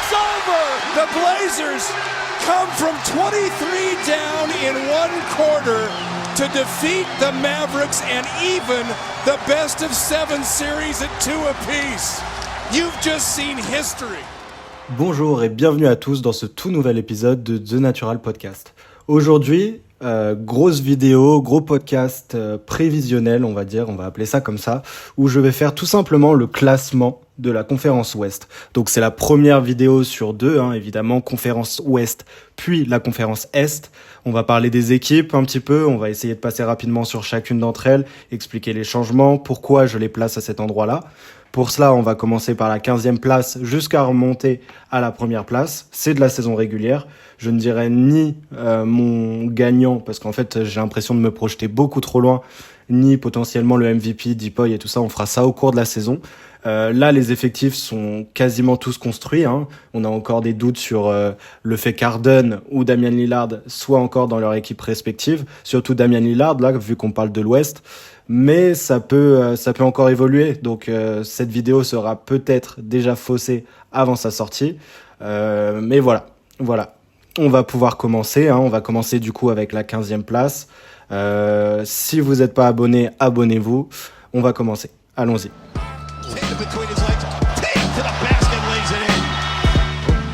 It's over! The Blazers come from 23 down in one quarter to defeat the Mavericks and even the best of 7 series at 2 apiece. You've just seen history. Bonjour et bienvenue à tous dans ce tout nouvel épisode de The Natural Podcast. Aujourd'hui, grosse vidéo, gros podcast prévisionnel, on va dire, on va appeler ça comme ça, où je vais faire tout simplement le classement de la conférence Ouest. Donc c'est la première vidéo sur deux, évidemment, conférence Ouest, puis la conférence Est. On va parler des équipes un petit peu, on va essayer de passer rapidement sur chacune d'entre elles, expliquer les changements, pourquoi je les place à cet endroit-là. Pour cela, on va commencer par la 15e place jusqu'à remonter à la première place. C'est de la saison régulière. Je ne dirais ni mon gagnant, parce qu'en fait, j'ai l'impression de me projeter beaucoup trop loin, ni potentiellement le MVP, Deepoy et tout ça. On fera ça au cours de la saison. Là, les effectifs sont quasiment tous construits. On a encore des doutes sur le fait qu'Harden ou Damian Lillard soient encore dans leur équipe respective. Surtout Damian Lillard, là, vu qu'on parle de l'Ouest. Mais ça peut encore évoluer. Donc, cette vidéo sera peut-être déjà faussée avant sa sortie. Mais voilà. On va pouvoir commencer. On va commencer du coup avec la 15e place. Si vous n'êtes pas abonné, abonnez-vous. On va commencer. Allons-y. Between his legs, take to the basket, lays it in.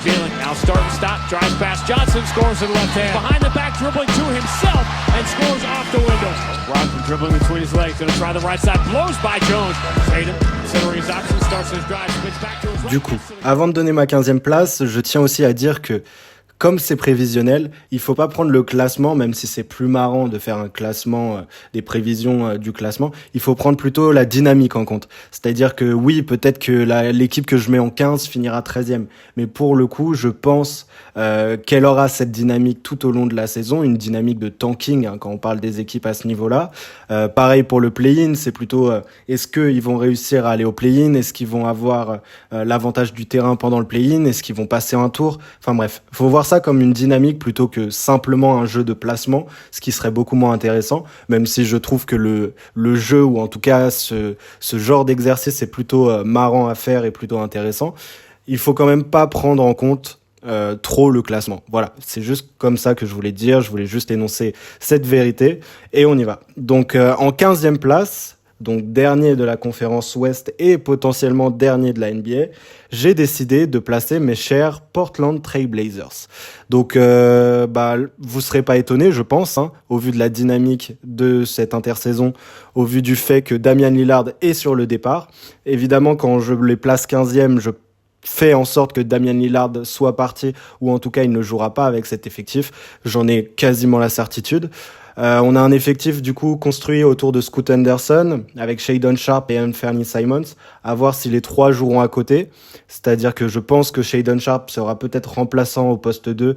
Jalen now start and stop, drives past Johnson, scores in the left hand. Behind the back, dribbling to himself, and scores off the window. Brogdon dribbling between his legs, gonna try the right side, blows by Jones. Tatum, considering his options, starts his drive, spins back to his right. Du coup, avant de donner ma 15e place, je tiens aussi à dire que comme c'est prévisionnel, il faut pas prendre le classement, même si c'est plus marrant de faire un classement, des prévisions du classement, il faut prendre plutôt la dynamique en compte. C'est-à-dire que oui, peut-être que l'équipe que je mets en 15 finira 13e, mais pour le coup, je pense qu'elle aura cette dynamique tout au long de la saison, une dynamique de tanking quand on parle des équipes à ce niveau-là. Pareil pour le play-in, c'est plutôt est-ce qu'ils vont réussir à aller au play-in, est-ce qu'ils vont avoir l'avantage du terrain pendant le play-in, est-ce qu'ils vont passer un tour, enfin bref, faut voir ça comme une dynamique plutôt que simplement un jeu de placement, ce qui serait beaucoup moins intéressant, même si je trouve que le jeu, ou en tout cas ce genre d'exercice est plutôt marrant à faire et plutôt intéressant. Il faut quand même pas prendre en compte trop le classement. Voilà, c'est juste comme ça que je voulais dire, je voulais juste énoncer cette vérité, et on y va. Donc en 15e place, donc dernier de la conférence Ouest et potentiellement dernier de la NBA, j'ai décidé de placer mes chers Portland Trail Blazers. Donc vous serez pas étonnés, je pense, au vu de la dynamique de cette intersaison, au vu du fait que Damian Lillard est sur le départ. Évidemment, quand je les place 15e, je fais en sorte que Damian Lillard soit parti, ou en tout cas il ne jouera pas avec cet effectif. J'en ai quasiment la certitude. On a un effectif du coup construit autour de Scoot Henderson avec Shaedon Sharpe et Anthony Simons, à voir si les trois joueront à côté. C'est-à-dire que je pense que Shaedon Sharpe sera peut-être remplaçant au poste 2,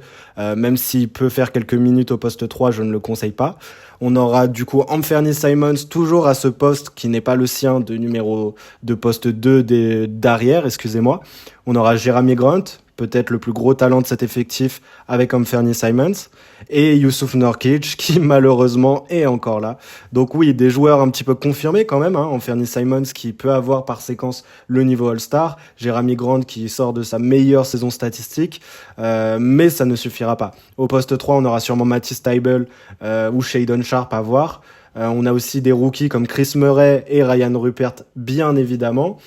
même s'il peut faire quelques minutes au poste 3, je ne le conseille pas. On aura du coup Anthony Simons toujours à ce poste qui n'est pas le sien de poste 2 d'arrière, excusez-moi. On aura Jeremy Grant, peut-être le plus gros talent de cet effectif avec Anthony Simons, et Yusuf Nurkic qui malheureusement est encore là. Donc oui, des joueurs un petit peu confirmés quand même, Anthony Simons qui peut avoir par séquence le niveau All-Star, Jeremy Grant qui sort de sa meilleure saison statistique, mais ça ne suffira pas. Au poste 3, on aura sûrement Matisse Thybulle ou Shaedon Sharpe à voir. On a aussi des rookies comme Chris Murray et Ryan Rupert, bien évidemment.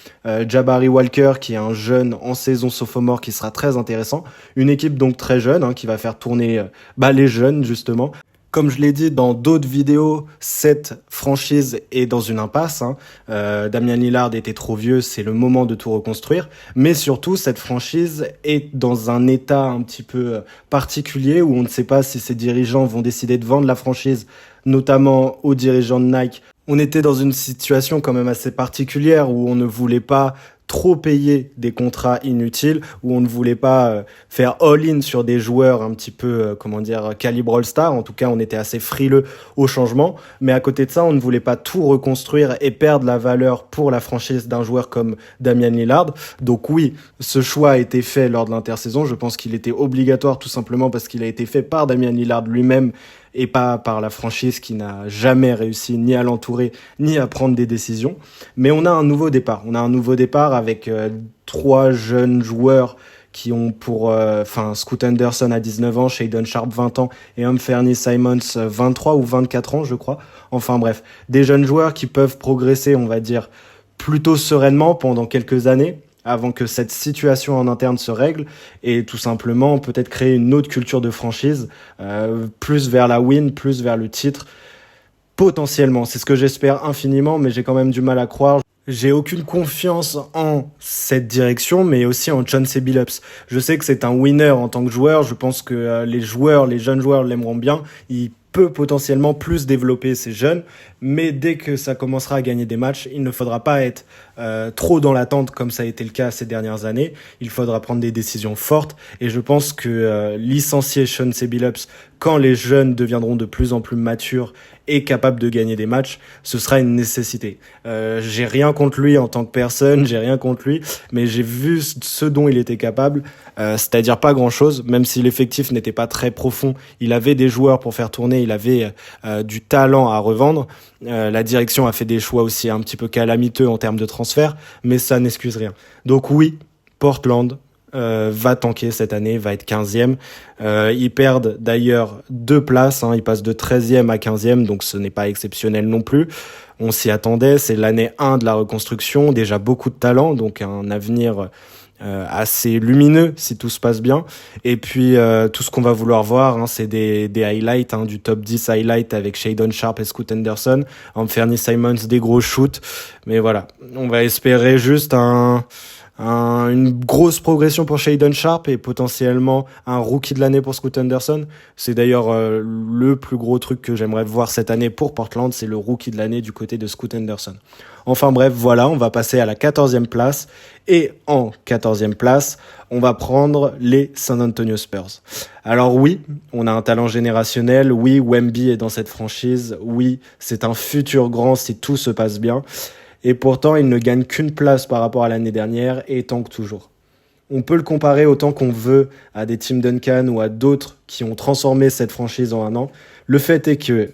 Jabari Walker, qui est un jeune en saison sophomore qui sera très intéressant. Une équipe donc très jeune, qui va faire tourner les jeunes, justement. Comme je l'ai dit dans d'autres vidéos, cette franchise est dans une impasse. Damian Lillard était trop vieux, c'est le moment de tout reconstruire. Mais surtout, cette franchise est dans un état un petit peu particulier où on ne sait pas si ses dirigeants vont décider de vendre la franchise, notamment aux dirigeants de Nike. On était dans une situation quand même assez particulière où on ne voulait pas trop payer des contrats inutiles, où on ne voulait pas faire all-in sur des joueurs un petit peu, calibre All-Star. En tout cas, on était assez frileux au changement. Mais à côté de ça, on ne voulait pas tout reconstruire et perdre la valeur pour la franchise d'un joueur comme Damian Lillard. Donc oui, ce choix a été fait lors de l'intersaison. Je pense qu'il était obligatoire tout simplement parce qu'il a été fait par Damian Lillard lui-même et pas par la franchise qui n'a jamais réussi ni à l'entourer, ni à prendre des décisions. Mais on a un nouveau départ. On a un nouveau départ avec 3 jeunes joueurs qui ont Scoot Henderson à 19 ans, Shaedon Sharpe 20 ans et Anfernee Simons 23 ou 24 ans, je crois. Enfin bref, des jeunes joueurs qui peuvent progresser, on va dire, plutôt sereinement pendant quelques années, avant que cette situation en interne se règle, et tout simplement peut-être créer une autre culture de franchise, plus vers la win, plus vers le titre, potentiellement. C'est ce que j'espère infiniment, mais j'ai quand même du mal à croire. J'ai aucune confiance en cette direction, mais aussi en Chauncey Billups. Je sais que c'est un winner en tant que joueur, je pense que les jeunes joueurs l'aimeront bien, il peut potentiellement plus développer ces jeunes, mais dès que ça commencera à gagner des matchs, il ne faudra pas être trop dans l'attente comme ça a été le cas ces dernières années. Il faudra prendre des décisions fortes, et je pense que licencier Chauncey Billups quand les jeunes deviendront de plus en plus matures et capables de gagner des matchs, ce sera une nécessité. J'ai rien contre lui en tant que personne, j'ai rien contre lui, mais j'ai vu ce dont il était capable, c'est-à-dire pas grand-chose, même si l'effectif n'était pas très profond. Il avait des joueurs pour faire tourner, il avait du talent à revendre. La direction a fait des choix aussi un petit peu calamiteux en termes de transfert, mais ça n'excuse rien. Donc oui, Portland va tanker cette année, va être 15e. Ils perdent d'ailleurs 2 places, ils passent de 13e à 15e, donc ce n'est pas exceptionnel non plus. On s'y attendait, c'est l'année 1 de la reconstruction, déjà beaucoup de talent, donc un avenir assez lumineux si tout se passe bien. Et puis tout ce qu'on va vouloir voir, c'est des highlights, du top 10 highlights avec Shaedon Sharpe et Scoot Henderson, Anfernee Simons, des gros shoots. Mais voilà, on va espérer juste une grosse progression pour Shaedon Sharpe et potentiellement un rookie de l'année pour Scoot Henderson. C'est d'ailleurs le plus gros truc que j'aimerais voir cette année pour Portland, c'est le rookie de l'année du côté de Scoot Henderson. Enfin bref, voilà, on va passer à la 14e place. Et en 14e place, on va prendre les San Antonio Spurs. Alors oui, on a un talent générationnel. Oui, Wemby est dans cette franchise. Oui, c'est un futur grand si tout se passe bien. Et pourtant, il ne gagne qu'une place par rapport à l'année dernière et tanque toujours. On peut le comparer autant qu'on veut à des Tim Duncan ou à d'autres qui ont transformé cette franchise en un an. Le fait est que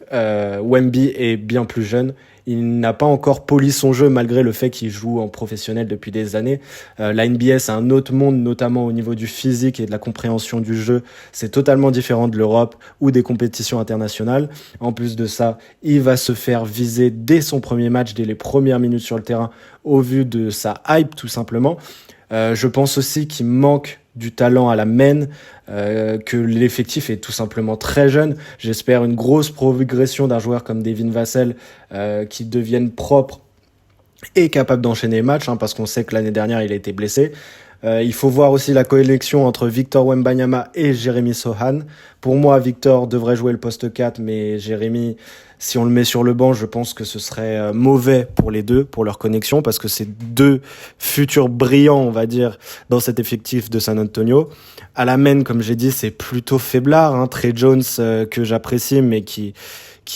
Wemby est bien plus jeune. Il n'a pas encore poli son jeu malgré le fait qu'il joue en professionnel depuis des années. La NBA, c'est un autre monde, notamment au niveau du physique et de la compréhension du jeu. C'est totalement différent de l'Europe ou des compétitions internationales. En plus de ça, il va se faire viser dès son premier match, dès les premières minutes sur le terrain, au vu de sa hype tout simplement. Je pense aussi qu'il manque du talent à la main, que l'effectif est tout simplement très jeune. J'espère une grosse progression d'un joueur comme Devin Vassell qui devienne propre et capable d'enchaîner les matchs, parce qu'on sait que l'année dernière il a été blessé. Il faut voir aussi la connexion entre Victor Wembanyama et Jeremy Sohan. Pour moi, Victor devrait jouer le poste 4, mais Jeremy, si on le met sur le banc, je pense que ce serait mauvais pour les deux, pour leur connexion, parce que c'est 2 futurs brillants, on va dire, dans cet effectif de San Antonio. À la main, comme j'ai dit, c'est plutôt faiblard. Trey Jones, que j'apprécie, mais qui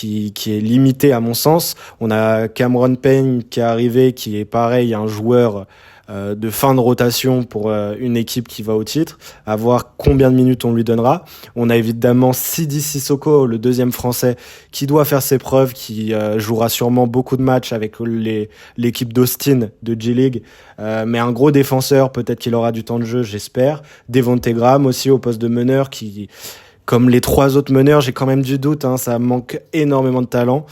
est limité à mon sens. On a Cameron Payne qui est arrivé, qui est pareil, un joueur de fin de rotation pour une équipe qui va au titre, à voir combien de minutes on lui donnera. On a évidemment Sidi Sissoko, le 2e français, qui doit faire ses preuves, qui jouera sûrement beaucoup de matchs avec l'équipe d'Austin de G-League, mais un gros défenseur, peut-être qu'il aura du temps de jeu, j'espère. Devonte Graham aussi au poste de meneur, qui, comme les 3 autres meneurs, j'ai quand même du doute, ça manque énormément de talent.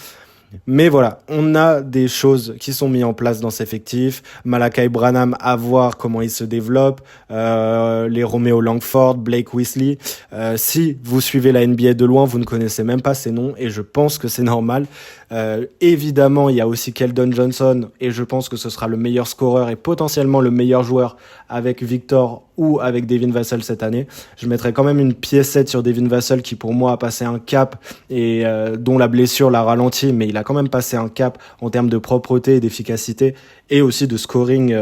Mais voilà, on a des choses qui sont mises en place dans cet effectif. Malachi Branham, à voir comment il se développe. Les Romeo Langford, Blake Weasley. Si vous suivez la NBA de loin, vous ne connaissez même pas ces noms et je pense que c'est normal. Évidemment, il y a aussi Keldon Johnson et je pense que ce sera le meilleur scoreur et potentiellement le meilleur joueur avec Victor ou avec Devin Vassell cette année. Je mettrai quand même une piécette sur Devin Vassell qui pour moi a passé un cap et dont la blessure l'a ralenti, mais il a quand même passé un cap en termes de propreté et d'efficacité et aussi de scoring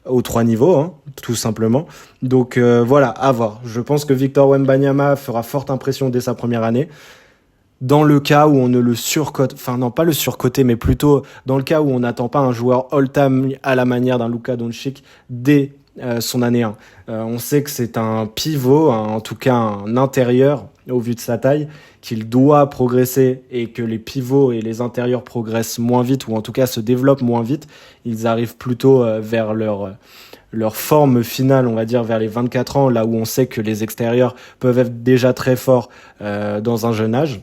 aux 3 niveaux, tout simplement. Donc voilà, à voir. Je pense que Victor Wembanyama fera forte impression dès sa première année. Dans le cas où on ne le surcote, enfin non pas le surcoter, mais plutôt dans le cas où on n'attend pas un joueur all-time à la manière d'un Luka Doncic dès son année 1. On sait que c'est un pivot, en tout cas un intérieur au vu de sa taille, qu'il doit progresser et que les pivots et les intérieurs progressent moins vite ou en tout cas se développent moins vite. Ils arrivent plutôt vers leur forme finale, on va dire, vers les 24 ans, là où on sait que les extérieurs peuvent être déjà très forts dans un jeune âge.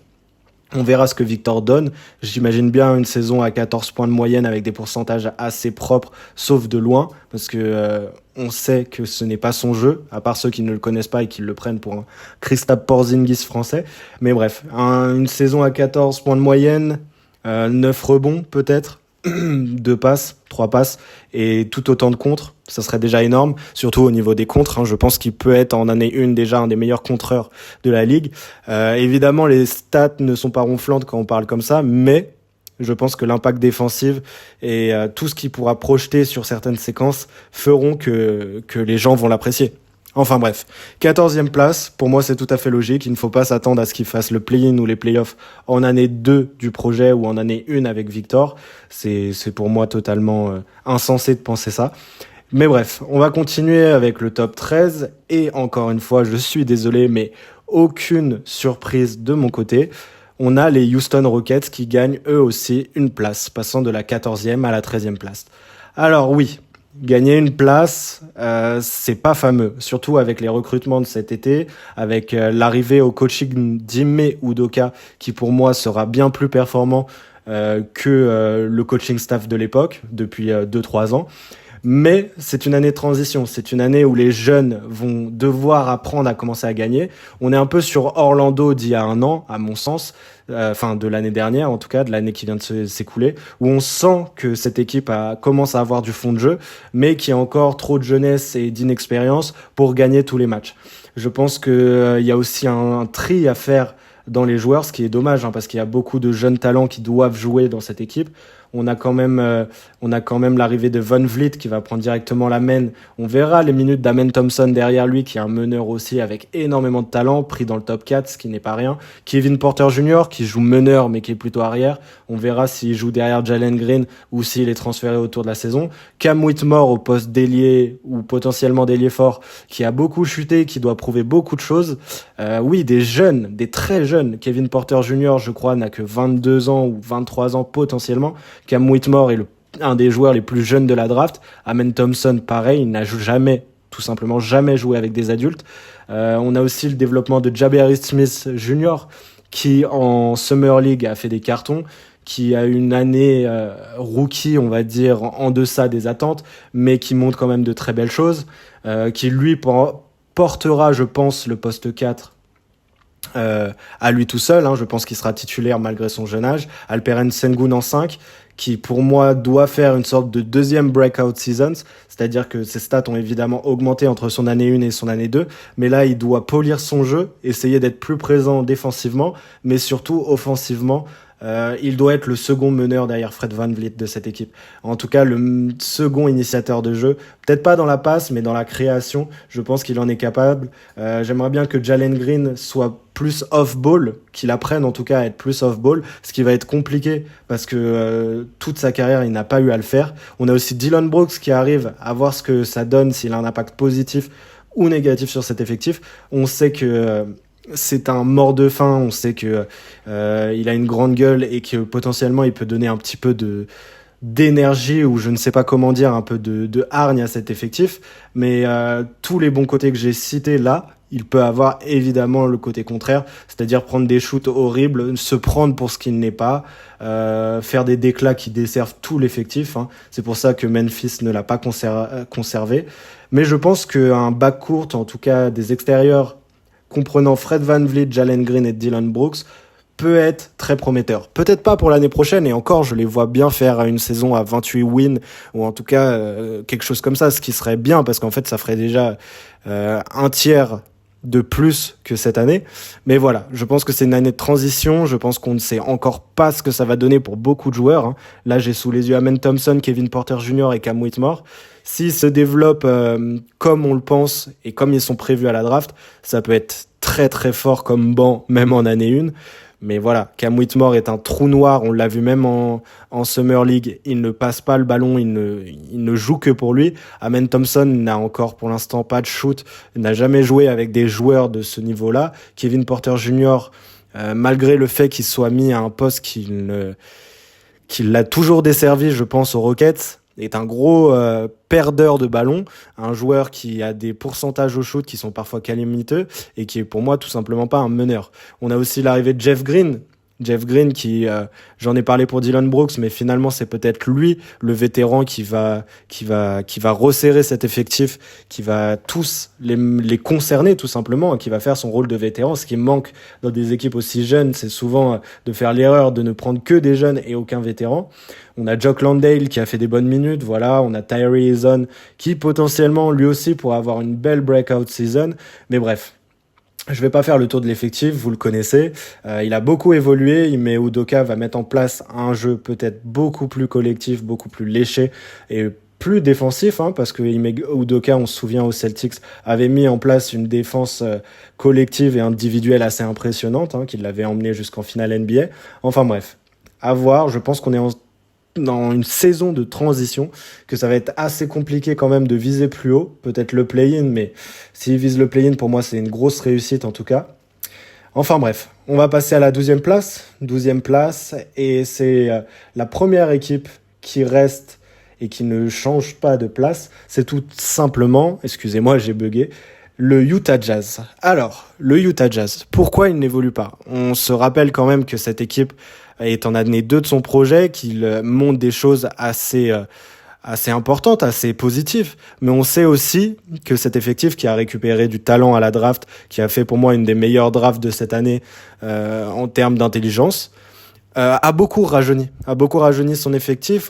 On verra ce que Victor donne. J'imagine bien une saison à 14 points de moyenne avec des pourcentages assez propres, sauf de loin, parce que on sait que ce n'est pas son jeu, à part ceux qui ne le connaissent pas et qui le prennent pour un Kristaps Porzingis français. Mais bref, une saison à 14 points de moyenne, 9 rebonds peut-être, 2 passes, 3 passes et tout autant de contres, ça serait déjà énorme, surtout au niveau des contres. Je pense qu'il peut être en année 1 déjà un des meilleurs contreurs de la ligue. Évidemment, les stats ne sont pas ronflantes quand on parle comme ça, mais je pense que l'impact défensif et tout ce qu'il pourra projeter sur certaines séquences feront que les gens vont l'apprécier. Enfin bref, 14e place, pour moi c'est tout à fait logique, il ne faut pas s'attendre à ce qu'il fasse le play-in ou les play-offs en année 2 du projet ou en année 1 avec Victor, c'est pour moi totalement insensé de penser ça. Mais bref, on va continuer avec le top 13 et encore une fois, je suis désolé mais aucune surprise de mon côté. On a les Houston Rockets qui gagnent eux aussi une place, passant de la 14e à la 13e place. Alors oui, gagner une place, c'est pas fameux, surtout avec les recrutements de cet été, avec l'arrivée au coaching d'Ime Udoka, qui pour moi sera bien plus performant que le coaching staff de l'époque, depuis 2-3 ans. Mais c'est une année de transition, c'est une année où les jeunes vont devoir apprendre à commencer à gagner. On est un peu sur Orlando d'il y a 1 an, à mon sens, de l'année dernière en tout cas, de l'année qui vient de s'écouler, où on sent que cette équipe commence à avoir du fond de jeu, mais qui a encore trop de jeunesse et d'inexpérience pour gagner tous les matchs. Je pense qu'il y a aussi un tri à faire dans les joueurs, ce qui est dommage, parce qu'il y a beaucoup de jeunes talents qui doivent jouer dans cette équipe. On a quand même l'arrivée de Von Vliet qui va prendre directement la main. On verra les minutes d'Amen Thompson derrière lui, qui est un meneur aussi avec énormément de talent, pris dans le top 4, ce qui n'est pas rien. Kevin Porter Jr. qui joue meneur mais qui est plutôt arrière. On verra s'il joue derrière Jalen Green ou s'il est transféré autour de la saison. Cam Whitmore au poste d'ailier ou potentiellement d'ailier fort, qui a beaucoup chuté, qui doit prouver beaucoup de choses. Oui, des jeunes, des très jeunes. Kevin Porter Jr. je crois n'a que 22 ans ou 23 ans potentiellement. Cam Whitmore est un des joueurs les plus jeunes de la draft. Amen Thompson, pareil, il n'a tout simplement jamais joué avec des adultes. On a aussi le développement de Jabari Smith Jr. qui en Summer League a fait des cartons, qui a une année rookie, on va dire, en deçà des attentes, mais qui montre quand même de très belles choses, qui lui portera, je pense, le poste 4 à lui tout seul, je pense qu'il sera titulaire malgré son jeune âge. Alperen Sengun en 5, qui pour moi doit faire une sorte de deuxième breakout seasons, c'est-à-dire que ses stats ont évidemment augmenté entre son année 1 et son année 2, mais là il doit polir son jeu, essayer d'être plus présent défensivement, mais surtout offensivement. Il doit être le second meneur derrière Fred VanVleet de cette équipe. En tout cas, le second initiateur de jeu. Peut-être pas dans la passe, mais dans la création. Je pense qu'il en est capable. J'aimerais bien que Jalen Green soit plus off-ball, qu'il apprenne en tout cas à être plus off-ball, ce qui va être compliqué parce que toute sa carrière, il n'a pas eu à le faire. On a aussi Dillon Brooks qui arrive à voir ce que ça donne, s'il a un impact positif ou négatif sur cet effectif. On sait que c'est un mort de faim, on sait que il a une grande gueule et que potentiellement il peut donner un petit peu d'énergie ou je ne sais pas comment dire, un peu de hargne à cet effectif, mais tous les bons côtés que j'ai cités là, il peut avoir évidemment le côté contraire, c'est-à-dire prendre des shoots horribles, se prendre pour ce qu'il n'est pas, faire des déclats qui desservent tout l'effectif. C'est pour ça que Memphis ne l'a pas conservé. Mais je pense qu'un backcourt, en tout cas des extérieurs, comprenant Fred VanVleet, Jalen Green et Dillon Brooks, peut être très prometteur. Peut-être pas pour l'année prochaine, et encore, je les vois bien faire une saison à 28 wins, ou en tout cas quelque chose comme ça, ce qui serait bien, parce qu'en fait, ça ferait déjà un tiers de plus que cette année. Mais voilà, je pense que c'est une année de transition, je pense qu'on ne sait encore pas ce que ça va donner pour beaucoup de joueurs. Là, j'ai sous les yeux Amen Thompson, Kevin Porter Jr. et Cam Whitmore. S'ils se développent comme on le pense et comme ils sont prévus à la draft, ça peut être très très fort comme banc, même en année 1. Mais voilà, Cam Whitmore est un trou noir, on l'a vu même en Summer League, il ne passe pas le ballon, il ne joue que pour lui. Amen Thompson n'a encore pour l'instant pas de shoot, n'a jamais joué avec des joueurs de ce niveau-là. Kevin Porter Jr., malgré le fait qu'il soit mis à un poste qui l'a toujours desservi, je pense, aux Rockets, est un gros perdeur de ballon, un joueur qui a des pourcentages au shoot qui sont parfois calamiteux et qui est pour moi tout simplement pas un meneur. On a aussi l'arrivée de Jeff Green qui, j'en ai parlé pour Dylan Brooks, mais finalement c'est peut-être lui, le vétéran, qui va resserrer cet effectif, qui va tous les concerner tout simplement, qui va faire son rôle de vétéran. Ce qui manque dans des équipes aussi jeunes, c'est souvent de faire l'erreur de ne prendre que des jeunes et aucun vétéran. On a Jock Landale qui a fait des bonnes minutes, voilà. On a Tyree Eason qui potentiellement lui aussi pourra avoir une belle breakout season, mais bref. Je vais pas faire le tour de l'effectif, vous le connaissez. Il a beaucoup évolué, mais Udoka va mettre en place un jeu peut-être beaucoup plus collectif, beaucoup plus léché et plus défensif, parce que Udoka, on se souvient aux Celtics, avait mis en place une défense collective et individuelle assez impressionnante, qui l'avait emmené jusqu'en finale NBA. Enfin bref, à voir. Je pense qu'on est dans une saison de transition, que ça va être assez compliqué quand même de viser plus haut, peut-être le play-in, mais s'il vise le play-in, pour moi c'est une grosse réussite en tout cas. Enfin bref, on va passer à la 12e place, et c'est la première équipe qui reste et qui ne change pas de place, c'est tout simplement, excusez-moi j'ai bugué, le Utah Jazz. Alors, le Utah Jazz, pourquoi il n'évolue pas ? On se rappelle quand même que cette équipe est en année 2 de son projet, qu'il montre des choses assez importantes, assez positives. Mais on sait aussi que cet effectif qui a récupéré du talent à la draft, qui a fait pour moi une des meilleures drafts de cette année en termes d'intelligence, a beaucoup rajeuni son effectif.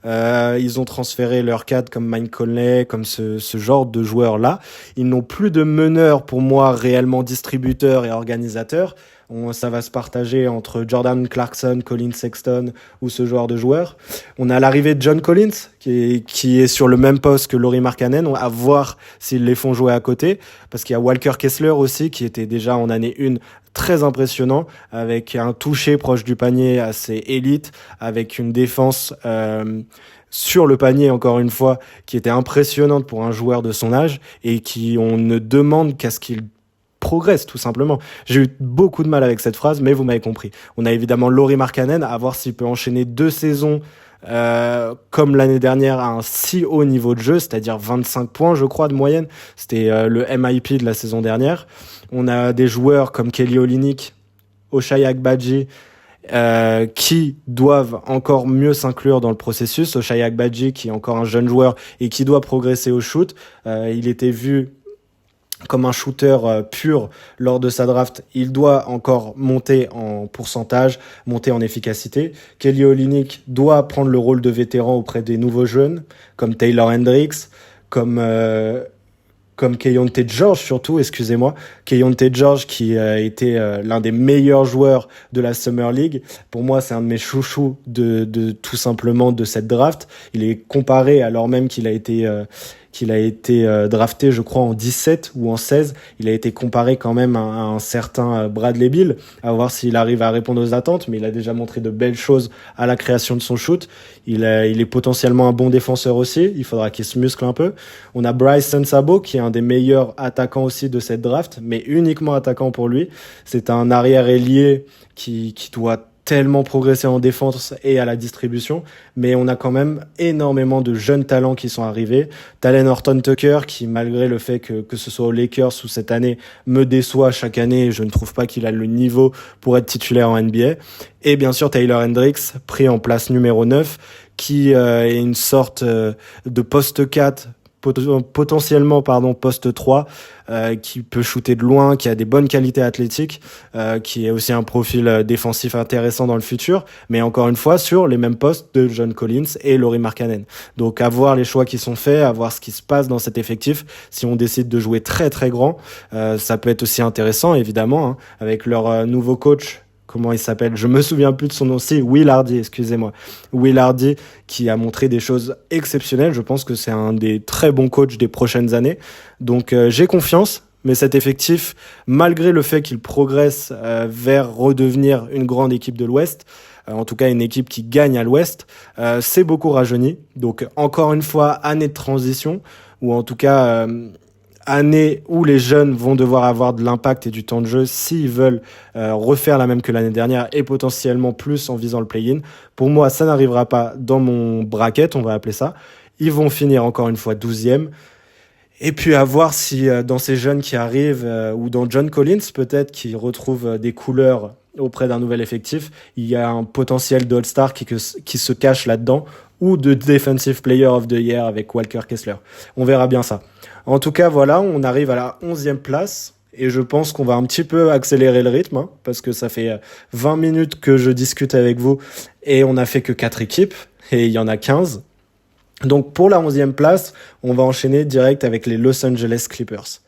Ils ont transféré leur cadre comme Mike Conley, comme ce genre de joueurs-là. Ils n'ont plus de meneurs pour moi réellement distributeurs et organisateurs. Ça va se partager entre Jordan Clarkson, Colin Sexton ou ce genre de joueurs. On a l'arrivée de John Collins qui est sur le même poste que Lauri Markkanen. On va voir s'ils les font jouer à côté, parce qu'il y a Walker Kessler aussi qui était déjà en année 1 très impressionnant, avec un toucher proche du panier assez élite, avec une défense sur le panier, encore une fois, qui était impressionnante pour un joueur de son âge, et on ne demande qu'à ce qu'il progresse tout simplement. J'ai eu beaucoup de mal avec cette phrase, mais vous m'avez compris. On a évidemment Lauri Markkanen, à voir s'il peut enchaîner 2 saisons comme l'année dernière à un si haut niveau de jeu, c'est-à-dire 25 points je crois de moyenne. C'était le MIP de la saison dernière. On a des joueurs comme Kelly Olynyk, Ochai Agbaji, qui doivent encore mieux s'inclure dans le processus. Ochai Agbaji qui est encore un jeune joueur et qui doit progresser au shoot. Il était vu comme un shooter pur lors de sa draft. Il doit encore monter en pourcentage, monter en efficacité. Kelly Olynyk doit prendre le rôle de vétéran auprès des nouveaux jeunes, comme Taylor Hendricks, comme Keyonte George surtout, Keyonte George qui a été l'un des meilleurs joueurs de la Summer League. Pour moi, c'est un de mes chouchous de tout simplement de cette draft. Il est comparé, alors même qu'il a été drafté, je crois, en 17 ou en 16. Il a été comparé quand même à un certain Bradley Beal, à voir s'il arrive à répondre aux attentes, mais il a déjà montré de belles choses à la création de son shoot. Il est potentiellement un bon défenseur aussi, il faudra qu'il se muscle un peu. On a Bryson Sabo, qui est un des meilleurs attaquants aussi de cette draft, mais uniquement attaquant pour lui. C'est un arrière-ailier qui doit tellement progressé en défense et à la distribution, mais on a quand même énormément de jeunes talents qui sont arrivés. Talen Horton-Tucker, qui malgré le fait que ce soit aux Lakers ou cette année, me déçoit chaque année, je ne trouve pas qu'il a le niveau pour être titulaire en NBA. Et bien sûr Taylor Hendricks, pris en place numéro 9, qui est une sorte de poste 4, potentiellement poste 3, qui peut shooter de loin, qui a des bonnes qualités athlétiques, qui est aussi un profil défensif intéressant dans le futur, mais encore une fois sur les mêmes postes de John Collins et Lauri Markkanen. Donc à voir les choix qui sont faits, à voir ce qui se passe dans cet effectif. Si on décide de jouer très très grand, ça peut être aussi intéressant évidemment, avec leur nouveau coach. Comment il s'appelle ? Je me souviens plus de son nom. Si, Will Hardy, Will Hardy, qui a montré des choses exceptionnelles. Je pense que c'est un des très bons coachs des prochaines années. Donc j'ai confiance, mais cet effectif, malgré le fait qu'il progresse vers redevenir une grande équipe de l'Ouest, en tout cas une équipe qui gagne à l'Ouest, c'est beaucoup rajeuni. Donc encore une fois, année de transition, ou en tout cas année où les jeunes vont devoir avoir de l'impact et du temps de jeu s'ils veulent refaire la même que l'année dernière et potentiellement plus en visant le play-in. Pour moi, ça n'arrivera pas dans mon bracket, on va appeler ça. Ils vont finir encore une fois 12e. Et puis à voir si dans ces jeunes qui arrivent, ou dans John Collins peut-être, qui retrouve des couleurs auprès d'un nouvel effectif, il y a un potentiel d'All-Star qui se cache là-dedans, ou de Defensive Player of the Year avec Walker Kessler. On verra bien ça. En tout cas, voilà, on arrive à la 11e place. Et je pense qu'on va un petit peu accélérer le rythme, parce que ça fait 20 minutes que je discute avec vous, et on n'a fait que 4 équipes, et il y en a 15. Donc pour la 11e place, on va enchaîner direct avec les Los Angeles Clippers.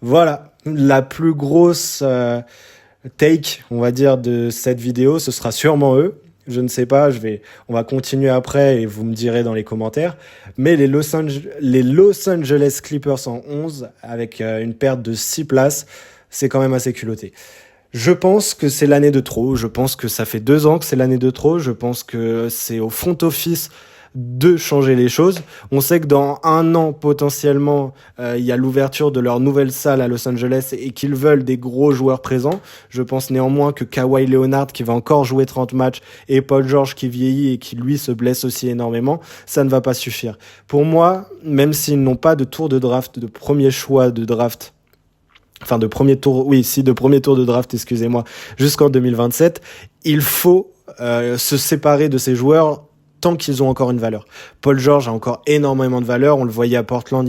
Voilà, la plus grosse take, on va dire, de cette vidéo, ce sera sûrement eux. Je ne sais pas, on va continuer après et vous me direz dans les commentaires. Mais les Los Angeles Clippers en 11, avec une perte de 6 places, c'est quand même assez culotté. Je pense que c'est l'année de trop. Je pense que ça fait 2 ans que c'est l'année de trop. Je pense que c'est au front office de changer les choses. On sait que dans 1 an, potentiellement, il y a l'ouverture de leur nouvelle salle à Los Angeles et qu'ils veulent des gros joueurs présents. Je pense néanmoins que Kawhi Leonard, qui va encore jouer 30 matchs, et Paul George qui vieillit et qui, lui, se blesse aussi énormément, ça ne va pas suffire. Pour moi, même s'ils n'ont pas de tour de draft, de premier choix de draft, de premier tour de draft, excusez-moi, jusqu'en 2027, il faut se séparer de ces joueurs tant qu'ils ont encore une valeur. Paul George a encore énormément de valeur. On le voyait à Portland,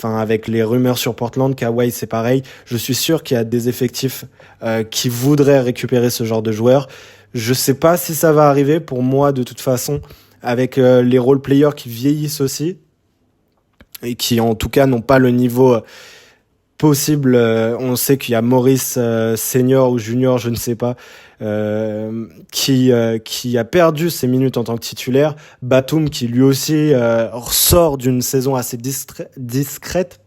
avec les rumeurs sur Portland, Kawhi c'est pareil. Je suis sûr qu'il y a des effectifs qui voudraient récupérer ce genre de joueurs. Je sais pas si ça va arriver. Pour moi, de toute façon, avec les role players qui vieillissent aussi et qui en tout cas n'ont pas le niveau possible. On sait qu'il y a Morris senior ou junior, je ne sais pas, qui a perdu ses minutes en tant que titulaire. Batum qui lui aussi sort d'une saison assez discrète,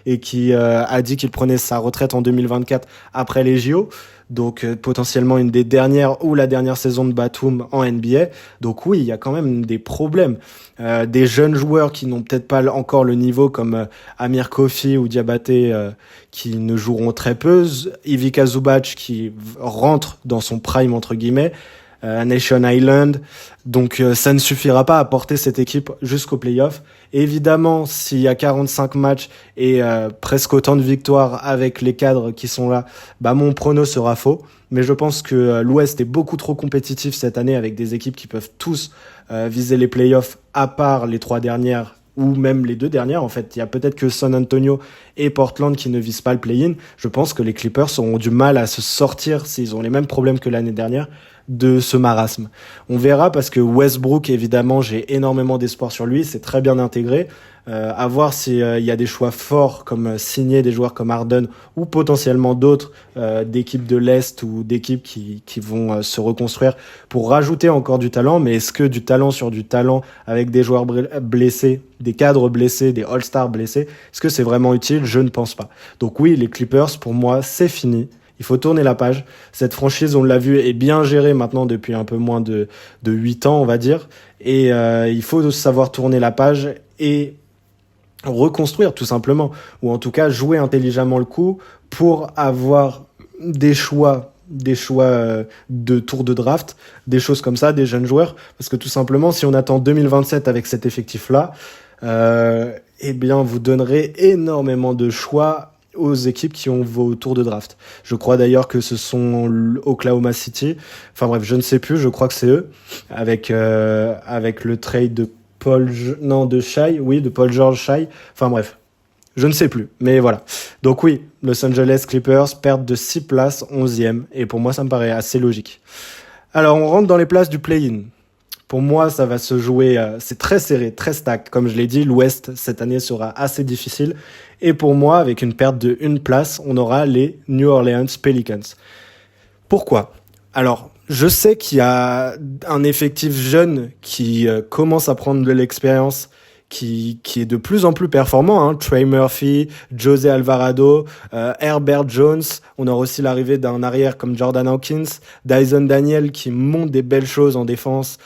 et qui a dit qu'il prenait sa retraite en 2024 après les JO. Donc potentiellement une des dernières ou la dernière saison de Batum en NBA. Donc oui, il y a quand même des problèmes. Des jeunes joueurs qui n'ont peut-être pas encore le niveau comme Amir Kofi ou Diabaté qui ne joueront très peu. Ivica Zubac qui rentre dans son prime entre guillemets. Nation Island. Donc ça ne suffira pas à porter cette équipe jusqu'au playoff. Évidemment, s'il y a 45 matchs et presque autant de victoires avec les cadres qui sont là, mon prono sera faux. Mais je pense que l'Ouest est beaucoup trop compétitif cette année avec des équipes qui peuvent tous viser les playoffs à part les 3 dernières ou même les 2 dernières. En fait, il y a peut-être que San Antonio et Portland qui ne visent pas le play-in. Je pense que les Clippers auront du mal à se sortir s'ils ont les mêmes problèmes que l'année dernière de ce marasme. On verra parce que Westbrook, évidemment, j'ai énormément d'espoir sur lui. C'est très bien intégré. À voir s'il y a des choix forts comme signer des joueurs comme Harden ou potentiellement d'autres d'équipes de l'Est ou d'équipes qui vont se reconstruire pour rajouter encore du talent. Mais est-ce que du talent sur du talent avec des joueurs blessés, des cadres blessés, des All-Stars blessés, est-ce que c'est vraiment utile? Je ne pense pas. Donc oui, les Clippers, pour moi, c'est fini. Il faut tourner la page. Cette franchise, on l'a vu, est bien gérée maintenant depuis un peu moins de 8 ans, on va dire. Et il faut savoir tourner la page et reconstruire tout simplement, ou en tout cas jouer intelligemment le coup pour avoir des choix de tour de draft, des choses comme ça, des jeunes joueurs, parce que tout simplement si on attend 2027 avec cet effectif là, vous donnerez énormément de choix aux équipes qui ont vos tours de draft. Je crois d'ailleurs que ce sont Oklahoma City, je ne sais plus, je crois que c'est eux, avec le trade de Paul George Shai. Je ne sais plus, mais voilà. Donc oui, Los Angeles Clippers, perte de 6 places, 11e, et pour moi ça me paraît assez logique. Alors on rentre dans les places du play-in. Pour moi, ça va se jouer, c'est très serré, très stack. Comme je l'ai dit, l'Ouest cette année sera assez difficile. Et pour moi, avec une perte de 1 place, on aura les New Orleans Pelicans. Pourquoi ? Alors, je sais qu'il y a un effectif jeune qui commence à prendre de l'expérience, qui est de plus en plus performant, hein. Trey Murphy, José Alvarado, Herbert Jones. On aura aussi l'arrivée d'un arrière comme Jordan Hawkins, Dyson Daniel qui monte des belles choses en défense.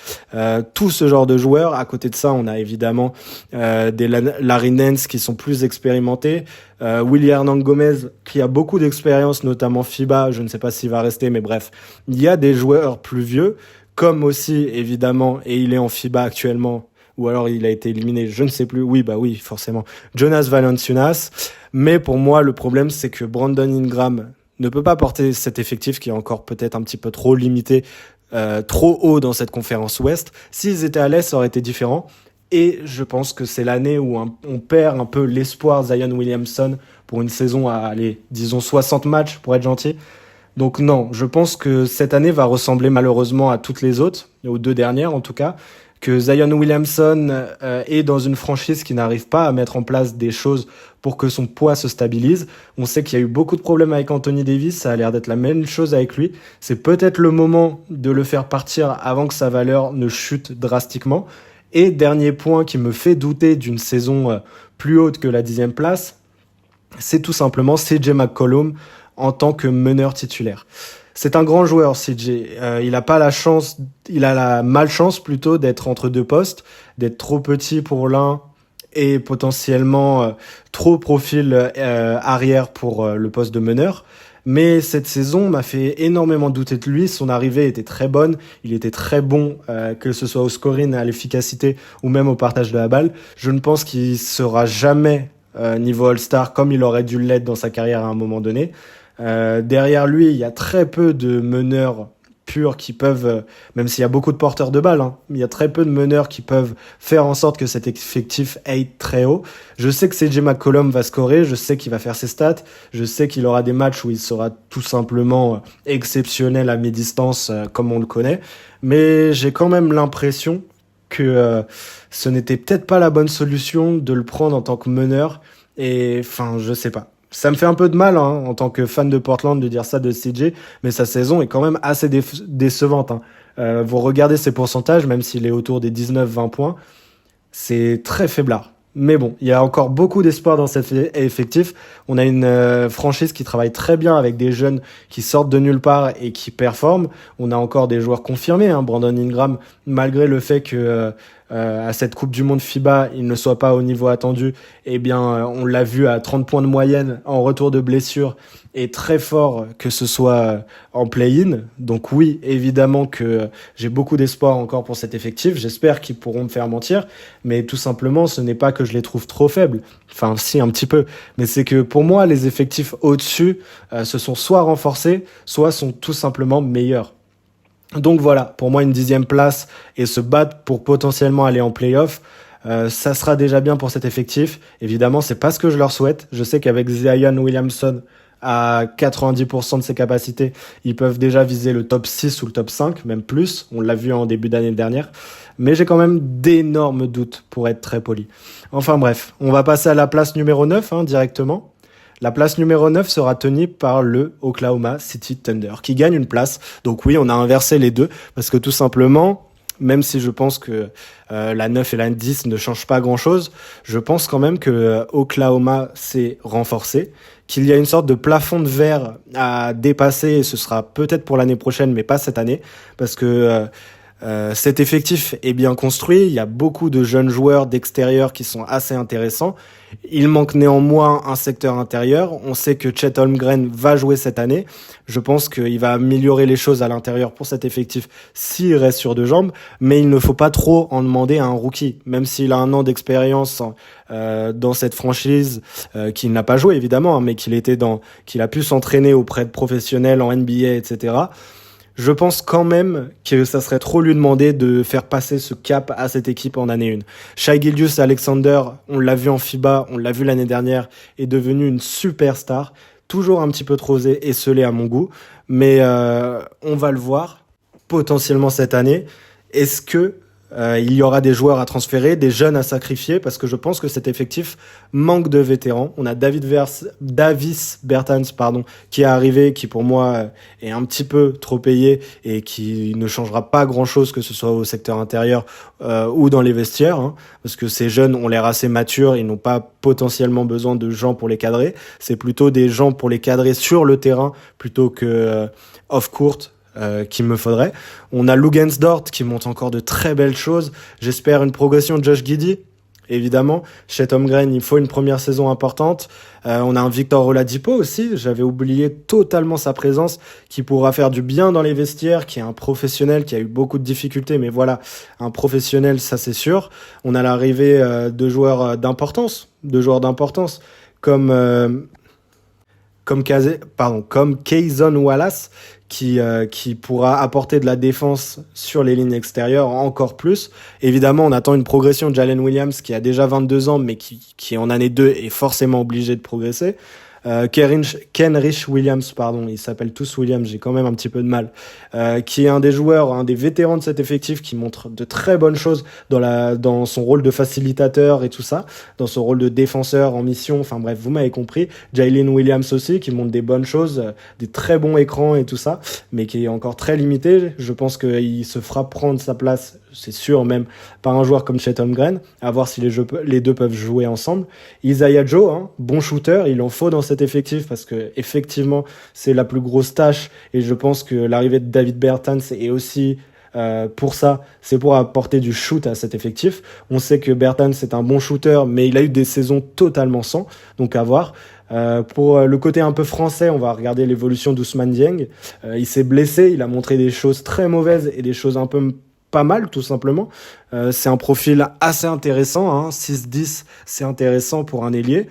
Tout ce genre de joueurs. À côté de ça, on a évidemment des Larry Nance qui sont plus expérimentés. Willy Hernan Gomez qui a beaucoup d'expérience, notamment FIBA. Je ne sais pas s'il va rester, mais bref. Il y a des joueurs plus vieux, comme aussi, évidemment, et il est en FIBA actuellement, ou alors il a été éliminé, je ne sais plus. Oui, forcément. Jonas Valanciunas. Mais pour moi, le problème, c'est que Brandon Ingram ne peut pas porter cet effectif qui est encore peut-être un petit peu trop limité, trop haut dans cette conférence Ouest. S'ils étaient à l'Est, ça aurait été différent. Et je pense que c'est l'année où on perd un peu l'espoir Zion Williamson pour une saison à, disons 60 matchs pour être gentil. Donc non, je pense que cette année va ressembler malheureusement à toutes les autres, aux 2 dernières en tout cas, que Zion Williamson est dans une franchise qui n'arrive pas à mettre en place des choses pour que son poids se stabilise. On sait qu'il y a eu beaucoup de problèmes avec Anthony Davis, ça a l'air d'être la même chose avec lui. C'est peut-être le moment de le faire partir avant que sa valeur ne chute drastiquement. Et dernier point qui me fait douter d'une saison plus haute que la 10e place, c'est tout simplement CJ McCollum en tant que meneur titulaire. C'est un grand joueur, CJ. Il a pas la chance, il a la malchance plutôt d'être entre 2 postes, d'être trop petit pour l'un et potentiellement trop profil arrière pour le poste de meneur. Mais cette saison m'a fait énormément douter de lui. Son arrivée était très bonne. Il était très bon, que ce soit au scoring, à l'efficacité ou même au partage de la balle. Je ne pense qu'il sera jamais niveau All-Star comme il aurait dû l'être dans sa carrière à un moment donné. Derrière lui, il y a très peu de meneurs purs qui peuvent, même s'il y a beaucoup de porteurs de balles, hein, il y a très peu de meneurs qui peuvent faire en sorte que cet effectif aille très haut. Je sais que CJ McCollum va scorer, je sais qu'il va faire ses stats, je sais qu'il aura des matchs où il sera tout simplement exceptionnel à mi-distance comme on le connaît, mais j'ai quand même l'impression que ce n'était peut-être pas la bonne solution de le prendre en tant que meneur, et enfin je sais pas. Ça me fait un peu de mal en tant que fan de Portland de dire ça de CJ, mais sa saison est quand même assez décevante. Vous regardez ses pourcentages, même s'il est autour des 19-20 points, c'est très faiblard. Mais bon, il y a encore beaucoup d'espoir dans cet effectif. On a une franchise qui travaille très bien avec des jeunes qui sortent de nulle part et qui performent. On a encore des joueurs confirmés. Brandon Ingram, malgré le fait que à cette Coupe du Monde FIBA, il ne soit pas au niveau attendu, eh bien, on l'a vu à 30 points de moyenne en retour de blessure et très fort que ce soit en play-in. Donc oui, évidemment que j'ai beaucoup d'espoir encore pour cet effectif. J'espère qu'ils pourront me faire mentir, mais tout simplement, ce n'est pas que je les trouve trop faibles. Enfin, si, un petit peu. Mais c'est que pour moi, les effectifs au-dessus se sont soit renforcés, soit sont tout simplement meilleurs. Donc voilà, pour moi, une 10e place et se battre pour potentiellement aller en play-off, ça sera déjà bien pour cet effectif. Évidemment, c'est pas ce que je leur souhaite. Je sais qu'avec Zion Williamson à 90% de ses capacités, ils peuvent déjà viser le top 6 ou le top 5, même plus. On l'a vu en début d'année dernière. Mais j'ai quand même d'énormes doutes, pour être très poli. Enfin bref, on va passer à la place numéro 9 directement. La place numéro 9 sera tenue par le Oklahoma City Thunder, qui gagne une place. Donc oui, on a inversé les deux, parce que tout simplement, même si je pense que la 9 et la 10 ne changent pas grand-chose, je pense quand même que Oklahoma s'est renforcé, qu'il y a une sorte de plafond de verre à dépasser, et ce sera peut-être pour l'année prochaine, mais pas cette année, parce que cet effectif est bien construit, il y a beaucoup de jeunes joueurs d'extérieur qui sont assez intéressants. Il manque néanmoins un secteur intérieur. On sait que Chet Holmgren va jouer cette année. Je pense qu'il va améliorer les choses à l'intérieur pour cet effectif s'il reste sur 2 jambes, mais il ne faut pas trop en demander à un rookie, même s'il a 1 an d'expérience dans cette franchise, qu'il n'a pas joué évidemment, mais qu'il a pu s'entraîner auprès de professionnels en NBA, etc. Je pense quand même que ça serait trop lui demander de faire passer ce cap à cette équipe en année 1. Shai Gilgeous-Alexander, on l'a vu en FIBA, on l'a vu l'année dernière, est devenu une superstar. Toujours un petit peu trop esselé à mon goût, mais on va le voir potentiellement cette année. Est-ce que il y aura des joueurs à transférer, des jeunes à sacrifier, parce que je pense que cet effectif manque de vétérans. On a Davis Bertans, qui est arrivé, qui pour moi est un petit peu trop payé et qui ne changera pas grand-chose, que ce soit au secteur intérieur ou dans les vestiaires, hein, parce que ces jeunes ont l'air assez matures, ils n'ont pas potentiellement besoin de gens pour les cadrer. C'est plutôt des gens pour les cadrer sur le terrain plutôt que off-court. Qu'il me faudrait. On a Lugensdort qui monte encore de très belles choses. J'espère une progression de Josh Giddey, évidemment. Chez Tom Green, il faut une première saison importante. On a un Victor Oladipo aussi. J'avais oublié totalement sa présence, qui pourra faire du bien dans les vestiaires, qui est un professionnel, qui a eu beaucoup de difficultés, mais voilà, un professionnel, ça c'est sûr. On a l'arrivée de joueurs d'importance, comme Kayson Wallace, qui pourra apporter de la défense sur les lignes extérieures encore plus. Évidemment, on attend une progression de Jalen Williams, qui a déjà 22 ans, mais qui est en année 2 est forcément obligé de progresser. Kenrich Williams, ils s'appellent tous Williams, j'ai quand même un petit peu de mal, qui est un des joueurs, un des vétérans de cet effectif, qui montre de très bonnes choses dans son rôle de facilitateur et tout ça, dans son rôle de défenseur en mission, enfin bref, vous m'avez compris. Jalen Williams aussi, qui montre des bonnes choses, des très bons écrans et tout ça, mais qui est encore très limité. Je pense qu'il se fera prendre sa place, c'est sûr, même par un joueur comme Chet Holmgren, à voir si les deux peuvent jouer ensemble. Isaiah Joe, bon shooter, il en faut dans cet effectif, parce que effectivement c'est la plus grosse tâche, et je pense que l'arrivée de David Bertans est aussi pour ça, c'est pour apporter du shoot à cet effectif. On sait que Bertans c'est un bon shooter, mais il a eu des saisons totalement sans, donc à voir. Pour le côté un peu français, on va regarder l'évolution d'Ousmane Dieng. Il s'est blessé, il a montré des choses très mauvaises et des choses un peu pas mal, tout simplement. C'est un profil assez intéressant, 6-10, c'est intéressant pour un ailier.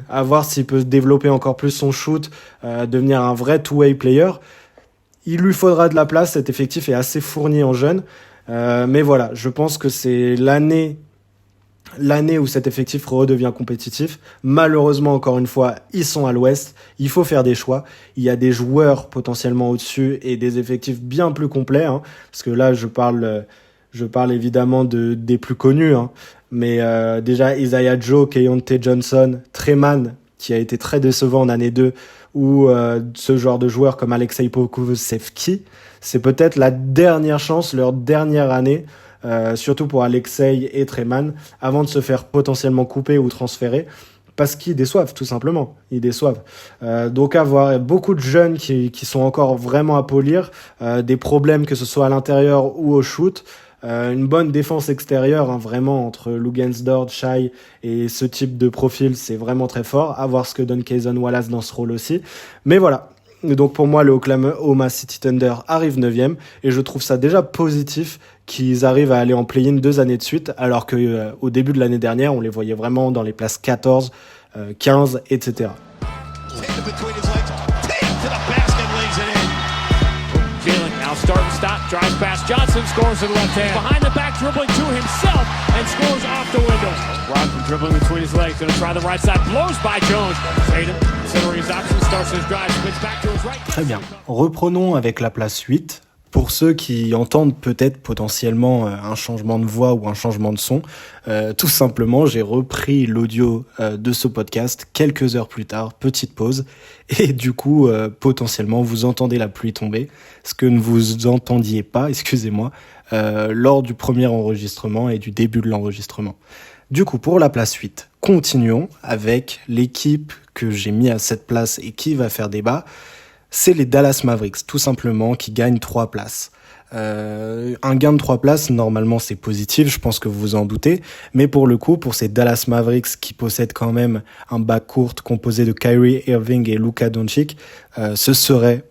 À voir s'il peut développer encore plus son shoot, devenir un vrai two-way player. Il lui faudra de la place, cet effectif est assez fourni en jeunes. Mais voilà, je pense que c'est l'année où cet effectif redevient compétitif. Malheureusement, encore une fois, ils sont à l'ouest. Il faut faire des choix. Il y a des joueurs potentiellement au-dessus et des effectifs bien plus complets. Parce que là, je parle évidemment des plus connus. Mais déjà, Isaiah Joe, Keyonte Johnson, Treman, qui a été très décevant en année 2, ou ce genre de joueurs comme Alexei Pokusevski, c'est peut-être la dernière chance, leur dernière année, surtout pour Alexei et Treman, avant de se faire potentiellement couper ou transférer, parce qu'ils déçoivent, tout simplement. Ils déçoivent. Donc à voir, il y a beaucoup de jeunes qui sont encore vraiment à polir, des problèmes que ce soit à l'intérieur ou au shoot. Une bonne défense extérieure, vraiment, entre Lugensdort, Shai et ce type de profil, c'est vraiment très fort. À voir ce que donne Kayson Wallace dans ce rôle aussi. Mais voilà. Donc pour moi, le Oklahoma City Thunder arrive 9e, et je trouve ça déjà positif qu'ils arrivent à aller en play-in 2 années de suite, alors que au début de l'année dernière, on les voyait vraiment dans les places 14, 15, etc. Start and stop, drives past Johnson, scores in the left hand. Behind the back, dribbling to himself, and scores off the window. Rodman dribbling between his legs, going to try the right side, blows by Jones. Tatum, considering his options, starts his drive, spins back to his right. Très bien. Reprenons avec la place 8. Pour ceux qui entendent peut-être potentiellement un changement de voix ou un changement de son, tout simplement, j'ai repris l'audio de ce podcast quelques heures plus tard, petite pause, et du coup, potentiellement, vous entendez la pluie tomber, ce que ne vous entendiez pas, excusez-moi, lors du premier enregistrement et du début de l'enregistrement. Du coup, pour la place 8, continuons avec l'équipe que j'ai mis à cette place et qui va faire débat. C'est les Dallas Mavericks, tout simplement, qui gagnent 3 places. Un gain de 3 places, normalement, c'est positif, je pense que vous vous en doutez. Mais pour le coup, pour ces Dallas Mavericks qui possèdent quand même un backcourt composé de Kyrie Irving et Luka Doncic, ce serait,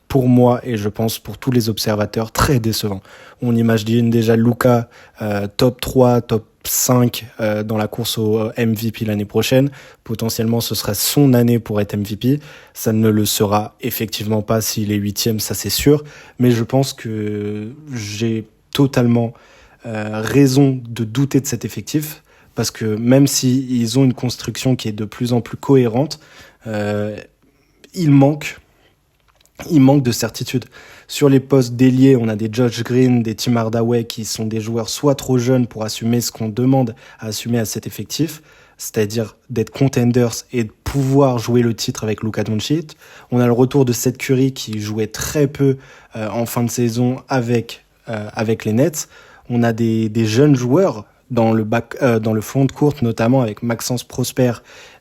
pour moi, et je pense pour tous les observateurs, très décevant. On imagine déjà Luka top 3, top 5 dans la course au MVP l'année prochaine. Potentiellement, ce serait son année pour être MVP. Ça ne le sera effectivement pas s'il est 8e, ça c'est sûr. Mais je pense que j'ai totalement raison de douter de cet effectif, parce que même s'ils ont une construction qui est de plus en plus cohérente, il manque de certitude. Sur les postes d'ailier, on a des Josh Green, des Tim Hardaway qui sont des joueurs soit trop jeunes pour assumer ce qu'on demande à assumer à cet effectif, c'est-à-dire d'être contenders et de pouvoir jouer le titre avec Luka Doncic. On a le retour de Seth Curry qui jouait très peu en fin de saison avec les Nets. On a des jeunes joueurs dans le front de court, notamment avec Maxence Prosper.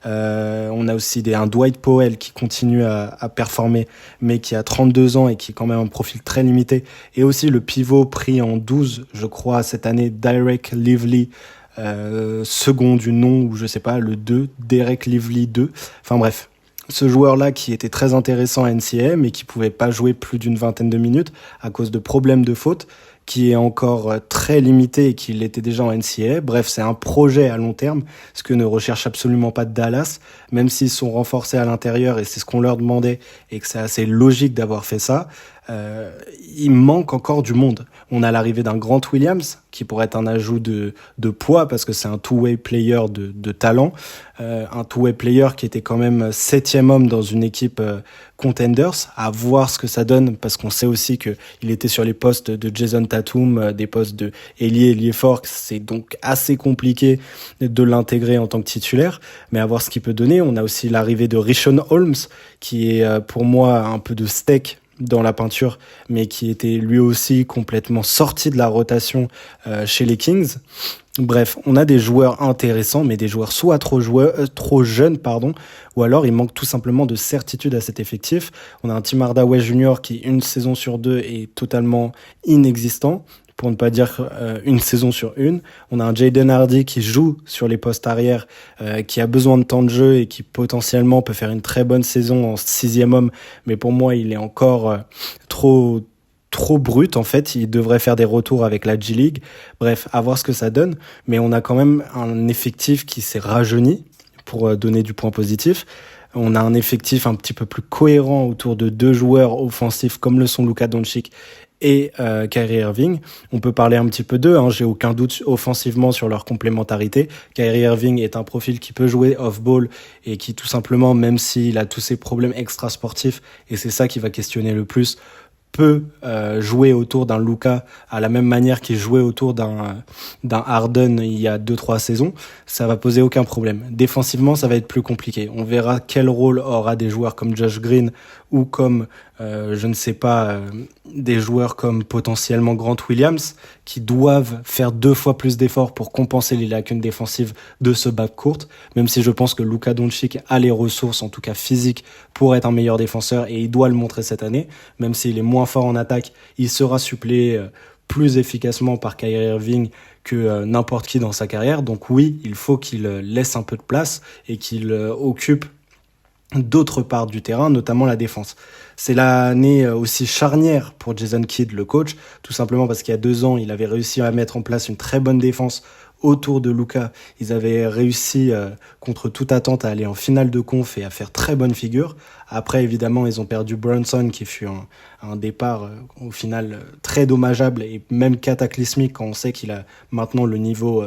On a aussi un Dwight Powell qui continue à performer, mais qui a 32 ans et qui est quand même un profil très limité. Et aussi le pivot pris en 12, je crois, cette année, Derek Lively, second du nom, ou je sais pas, le 2, Derek Lively 2. Enfin bref, ce joueur-là qui était très intéressant à NCAA, mais qui pouvait pas jouer plus d'une vingtaine de minutes à cause de problèmes de faute, qui est encore très limité et qui l'était déjà en NCAA. Bref, c'est un projet à long terme, ce que ne recherche absolument pas Dallas, même s'ils sont renforcés à l'intérieur et c'est ce qu'on leur demandait et que c'est assez logique d'avoir fait ça. Il manque encore du monde. On a l'arrivée d'un Grant Williams qui pourrait être un ajout de poids parce que c'est un two-way player de talent, un two-way player qui était quand même 7e homme dans une équipe contenders, à voir ce que ça donne parce qu'on sait aussi que il était sur les postes de Jason Tatum, des postes de ailier fort, c'est donc assez compliqué de l'intégrer en tant que titulaire, mais à voir ce qu'il peut donner. On a aussi l'arrivée de Richaun Holmes qui est pour moi un peu de steak dans la peinture, mais qui était lui aussi complètement sorti de la rotation chez les Kings. Bref, on a des joueurs intéressants, mais des joueurs soit trop jeunes, ou alors il manque tout simplement de certitude à cet effectif. On a un Tim Hardaway Jr. qui, une saison sur 2, est totalement inexistant, pour ne pas dire une saison sur une. On a un Jaden Hardy qui joue sur les postes arrière, qui a besoin de temps de jeu et qui potentiellement peut faire une très bonne saison en 6e homme, mais pour moi il est encore trop brut en fait. Il devrait faire des retours avec la G-League. Bref, à voir ce que ça donne, mais on a quand même un effectif qui s'est rajeuni pour donner du point positif. On a un effectif un petit peu plus cohérent autour de 2 joueurs offensifs comme le sont Luka Doncic et Kyrie Irving. On peut parler un petit peu d'eux, j'ai aucun doute offensivement sur leur complémentarité. Kyrie Irving est un profil qui peut jouer off-ball et qui tout simplement, même s'il a tous ses problèmes extra-sportifs, et c'est ça qui va questionner le plus, peut jouer autour d'un Luka à la même manière qu'il jouait autour d'un Harden il y a 2-3 saisons, ça va poser aucun problème. Défensivement, ça va être plus compliqué. On verra quel rôle aura des joueurs comme Josh Green ou comme, je ne sais pas, des joueurs comme potentiellement Grant Williams qui doivent faire 2 fois plus d'efforts pour compenser les lacunes défensives de ce backcourt, même si je pense que Luka Doncic a les ressources, en tout cas physiques, pour être un meilleur défenseur et il doit le montrer cette année, même s'il est moins fort en attaque, il sera suppléé plus efficacement par Kyrie Irving que n'importe qui dans sa carrière. Donc oui, il faut qu'il laisse un peu de place et qu'il occupe d'autres parts du terrain, notamment la défense. C'est l'année aussi charnière pour Jason Kidd, le coach, tout simplement parce qu'il y a 2 ans, il avait réussi à mettre en place une très bonne défense autour de Luka. Ils avaient réussi, contre toute attente, à aller en finale de conf et à faire très bonne figure. Après, évidemment, ils ont perdu Brunson, qui fut un départ, au final, très dommageable et même cataclysmique quand on sait qu'il a maintenant le niveau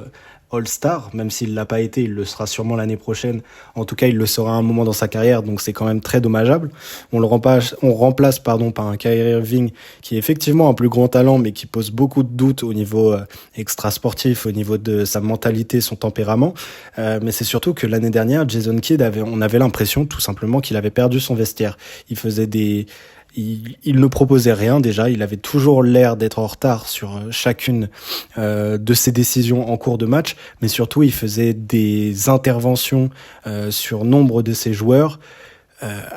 All-Star, même s'il l'a pas été, il le sera sûrement l'année prochaine. En tout cas, il le sera à un moment dans sa carrière, donc c'est quand même très dommageable. On remplace par un Kyrie Irving qui est effectivement un plus grand talent, mais qui pose beaucoup de doutes au niveau extra-sportif, au niveau de sa mentalité, son tempérament. Mais c'est surtout que l'année dernière, Jason Kidd on avait l'impression tout simplement qu'il avait perdu son vestiaire. Il ne proposait rien déjà, il avait toujours l'air d'être en retard sur chacune de ses décisions en cours de match, mais surtout il faisait des interventions sur nombre de ses joueurs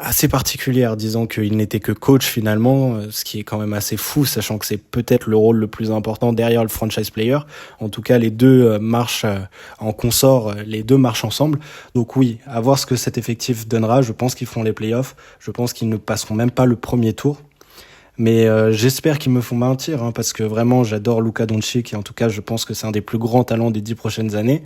assez particulières, disant qu'il n'était que coach finalement, ce qui est quand même assez fou, sachant que c'est peut-être le rôle le plus important derrière le franchise player. En tout cas, les deux marchent en consort, les deux marchent ensemble. Donc oui, à voir ce que cet effectif donnera. Je pense qu'ils feront les playoffs, je pense qu'ils ne passeront même pas le premier tour. Mais j'espère qu'ils me font mentir, parce que vraiment j'adore Luka Doncic et en tout cas je pense que c'est un des plus grands talents des 10 prochaines années.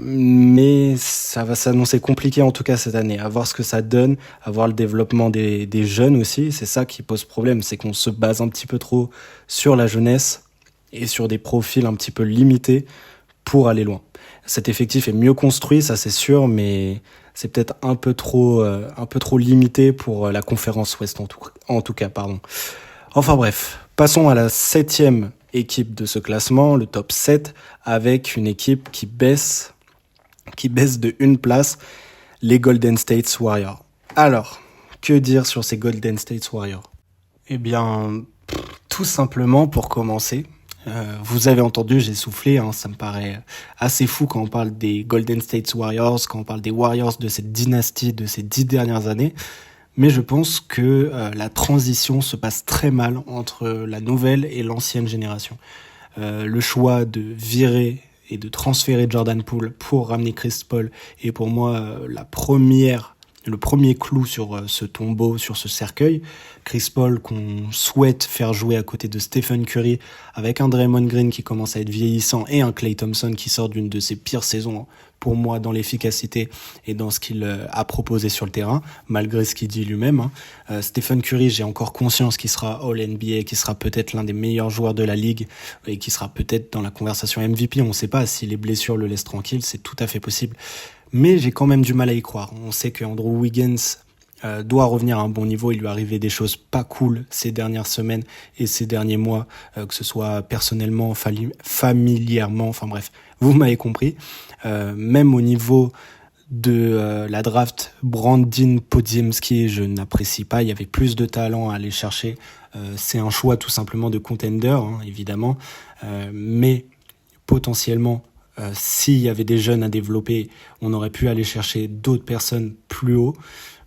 Mais ça va s'annoncer compliqué en tout cas cette année, à voir ce que ça donne, à voir le développement des jeunes aussi. C'est ça qui pose problème, c'est qu'on se base un petit peu trop sur la jeunesse et sur des profils un petit peu limités pour aller loin. Cet effectif est mieux construit, ça c'est sûr, mais c'est peut-être un peu trop limité pour la conférence Ouest en tout cas, pardon. Enfin bref, passons à la 7e équipe de ce classement, le top 7, avec une équipe qui baisse de une place, les Golden State Warriors. Alors, que dire sur ces Golden State Warriors ? Eh bien, tout simplement pour commencer, vous avez entendu, j'ai soufflé, ça me paraît assez fou quand on parle des Golden State Warriors, quand on parle des Warriors de cette dynastie de ces 10 dernières années. Mais je pense que la transition se passe très mal entre la nouvelle et l'ancienne génération. Le choix de virer et de transférer Jordan Poole pour ramener Chris Paul est pour moi le premier clou sur ce tombeau, sur ce cercueil. Chris Paul qu'on souhaite faire jouer à côté de Stephen Curry, avec un Draymond Green qui commence à être vieillissant et un Klay Thompson qui sort d'une de ses pires saisons pour moi dans l'efficacité et dans ce qu'il a proposé sur le terrain, malgré ce qu'il dit lui-même. Stephen Curry, j'ai encore conscience qu'il sera All-NBA, qu'il sera peut-être l'un des meilleurs joueurs de la ligue et qu'il sera peut-être dans la conversation MVP. On ne sait pas si les blessures le laissent tranquille, c'est tout à fait possible. Mais j'ai quand même du mal à y croire. On sait que Andrew Wiggins doit revenir à un bon niveau. Il lui est arrivé des choses pas cool ces dernières semaines et ces derniers mois, que ce soit personnellement, familièrement, enfin bref, vous m'avez compris. Même au niveau de la draft, Brandin Podziemski, je n'apprécie pas. Il y avait plus de talent à aller chercher. C'est un choix tout simplement de contender, évidemment. Mais potentiellement, s'il y avait des jeunes à développer, on aurait pu aller chercher d'autres personnes plus haut.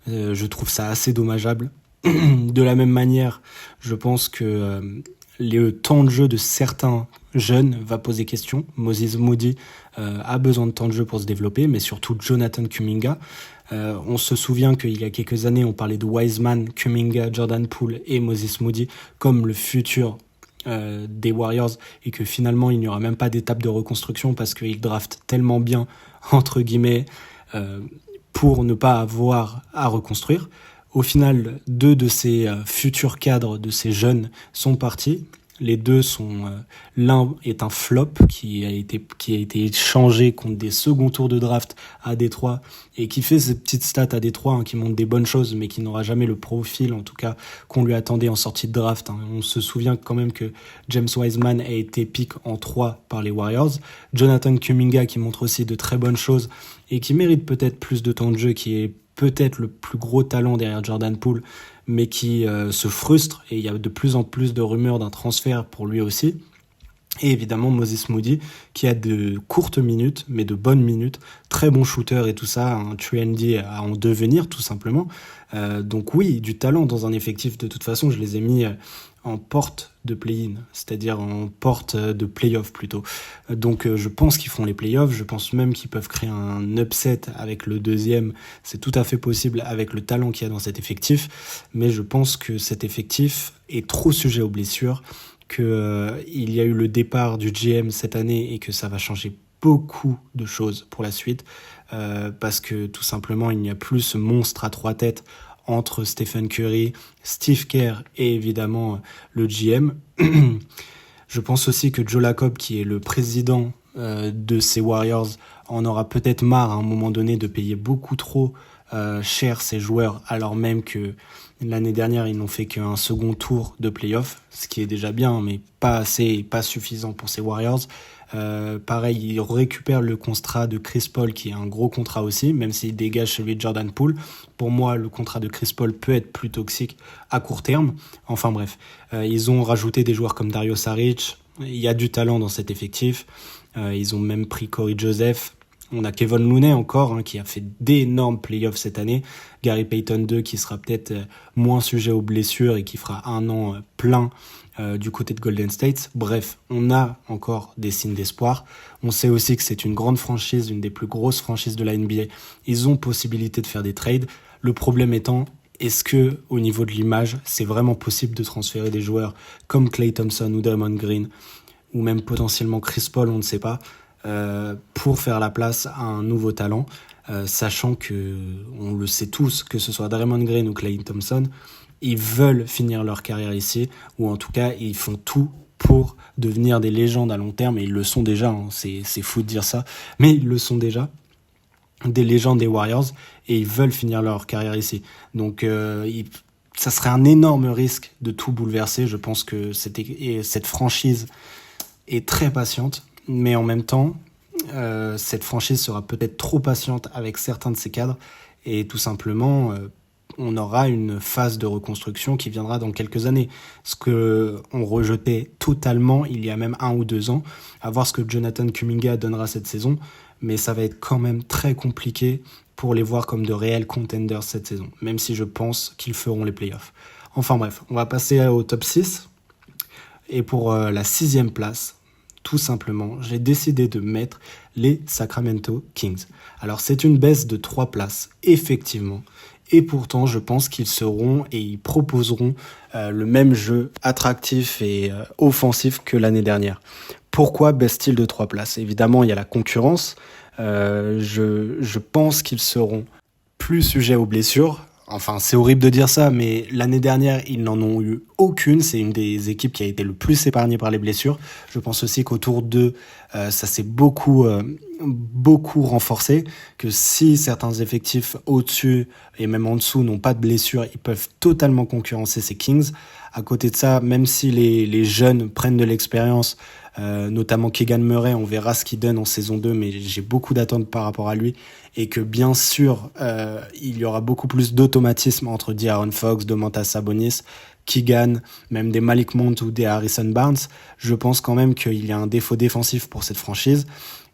Je trouve ça assez dommageable. De la même manière, je pense que le temps de jeu de certains jeunes va poser question. Moses Moody a besoin de temps de jeu pour se développer, mais surtout Jonathan Kuminga. On se souvient qu'il y a quelques années, on parlait de Wiseman, Kuminga, Jordan Poole et Moses Moody comme le futur des Warriors, et que finalement il n'y aura même pas d'étape de reconstruction parce qu'ils draftent tellement bien, entre guillemets, pour ne pas avoir à reconstruire. Au final, 2 de ces futurs cadres, de ces jeunes, sont partis. Les 2 sont... l'un est un flop qui a été échangé contre des seconds tours de draft à Détroit et qui fait ces petites stats à Détroit qui montrent des bonnes choses, mais qui n'aura jamais le profil, en tout cas, qu'on lui attendait en sortie de draft. On se souvient quand même que James Wiseman a été pick en 3 par les Warriors. Jonathan Kuminga qui montre aussi de très bonnes choses et qui mérite peut-être plus de temps de jeu, qui est peut-être le plus gros talent derrière Jordan Poole, mais qui se frustre, et il y a de plus en plus de rumeurs d'un transfert pour lui aussi. Et évidemment Moses Moody, qui a de courtes minutes, mais de bonnes minutes, très bon shooter et tout ça, un trendy à en devenir tout simplement. Donc oui, du talent dans un effectif. De toute façon, je les ai mis en porte de play-in, c'est-à-dire en porte de play-off plutôt. Donc je pense qu'ils feront les play-offs, je pense même qu'ils peuvent créer un upset avec le deuxième, c'est tout à fait possible avec le talent qu'il y a dans cet effectif, mais je pense que cet effectif est trop sujet aux blessures, qu'il y a eu le départ du GM cette année et que ça va changer beaucoup de choses pour la suite, parce que tout simplement il n'y a plus ce monstre à 3 têtes entre Stephen Curry, Steve Kerr et évidemment le GM. Je pense aussi que Joe Lacob, qui est le président de ces Warriors, en aura peut-être marre à un moment donné de payer beaucoup trop cher ses joueurs, alors même que l'année dernière ils n'ont fait qu'un second tour de play-off, ce qui est déjà bien, mais pas assez et pas suffisant pour ces Warriors. Pareil, il récupère le contrat de Chris Paul, qui est un gros contrat aussi, même s'il dégage celui de Jordan Poole. Pour moi, le contrat de Chris Paul peut être plus toxique à court terme. Enfin bref, ils ont rajouté des joueurs comme Dario Saric. Il y a du talent dans cet effectif. Ils ont même pris Corey Joseph. On a Kevon Looney encore, qui a fait d'énormes playoffs cette année. Gary Payton 2 qui sera peut-être moins sujet aux blessures et qui fera un an plein du côté de Golden State. Bref, on a encore des signes d'espoir. On sait aussi que c'est une grande franchise, une des plus grosses franchises de la NBA. Ils ont possibilité de faire des trades. Le problème étant, est-ce que au niveau de l'image, c'est vraiment possible de transférer des joueurs comme Klay Thompson ou Draymond Green, ou même potentiellement Chris Paul, on ne sait pas, pour faire la place à un nouveau talent, sachant que, on le sait tous, que ce soit Draymond Green ou Klay Thompson, ils veulent finir leur carrière ici, ou en tout cas ils font tout pour devenir des légendes à long terme, et ils le sont déjà, c'est fou de dire ça, mais ils le sont déjà. des légendes des Warriors et ils veulent finir leur carrière ici. Donc ça serait un énorme risque de tout bouleverser. Je pense que cette franchise est très patiente, mais en même temps, cette franchise sera peut-être trop patiente avec certains de ses cadres et tout simplement, on aura une phase de reconstruction qui viendra dans quelques années. Ce que on rejetait totalement il y a même 1 ou 2 ans, à voir ce que Jonathan Kuminga donnera cette saison, mais ça va être quand même très compliqué pour les voir comme de réels contenders cette saison, même si je pense qu'ils feront les playoffs. Enfin bref, on va passer au top 6. Et pour la 6e place, tout simplement, j'ai décidé de mettre les Sacramento Kings. Alors c'est une baisse de 3 places, effectivement. Et pourtant, je pense qu'ils seront et ils proposeront le même jeu attractif et offensif que l'année dernière. Pourquoi baisse-t-il de 3 places ? Évidemment, il y a la concurrence. Je pense qu'ils seront plus sujets aux blessures. Enfin, c'est horrible de dire ça, mais l'année dernière, ils n'en ont eu aucune. C'est une des équipes qui a été le plus épargnée par les blessures. Je pense aussi qu'autour d'eux, ça s'est beaucoup renforcé. Que si certains effectifs au-dessus et même en dessous n'ont pas de blessures, ils peuvent totalement concurrencer ces Kings. À côté de ça, même si les jeunes prennent de l'expérience, notamment Keegan Murray, on verra ce qu'il donne en saison 2, mais j'ai beaucoup d'attentes par rapport à lui. Et que bien sûr, il y aura beaucoup plus d'automatisme entre De'Aaron Fox, Domantas Sabonis, Keegan, même des Malik Monk ou des Harrison Barnes. Je pense quand même qu'il y a un défaut défensif pour cette franchise,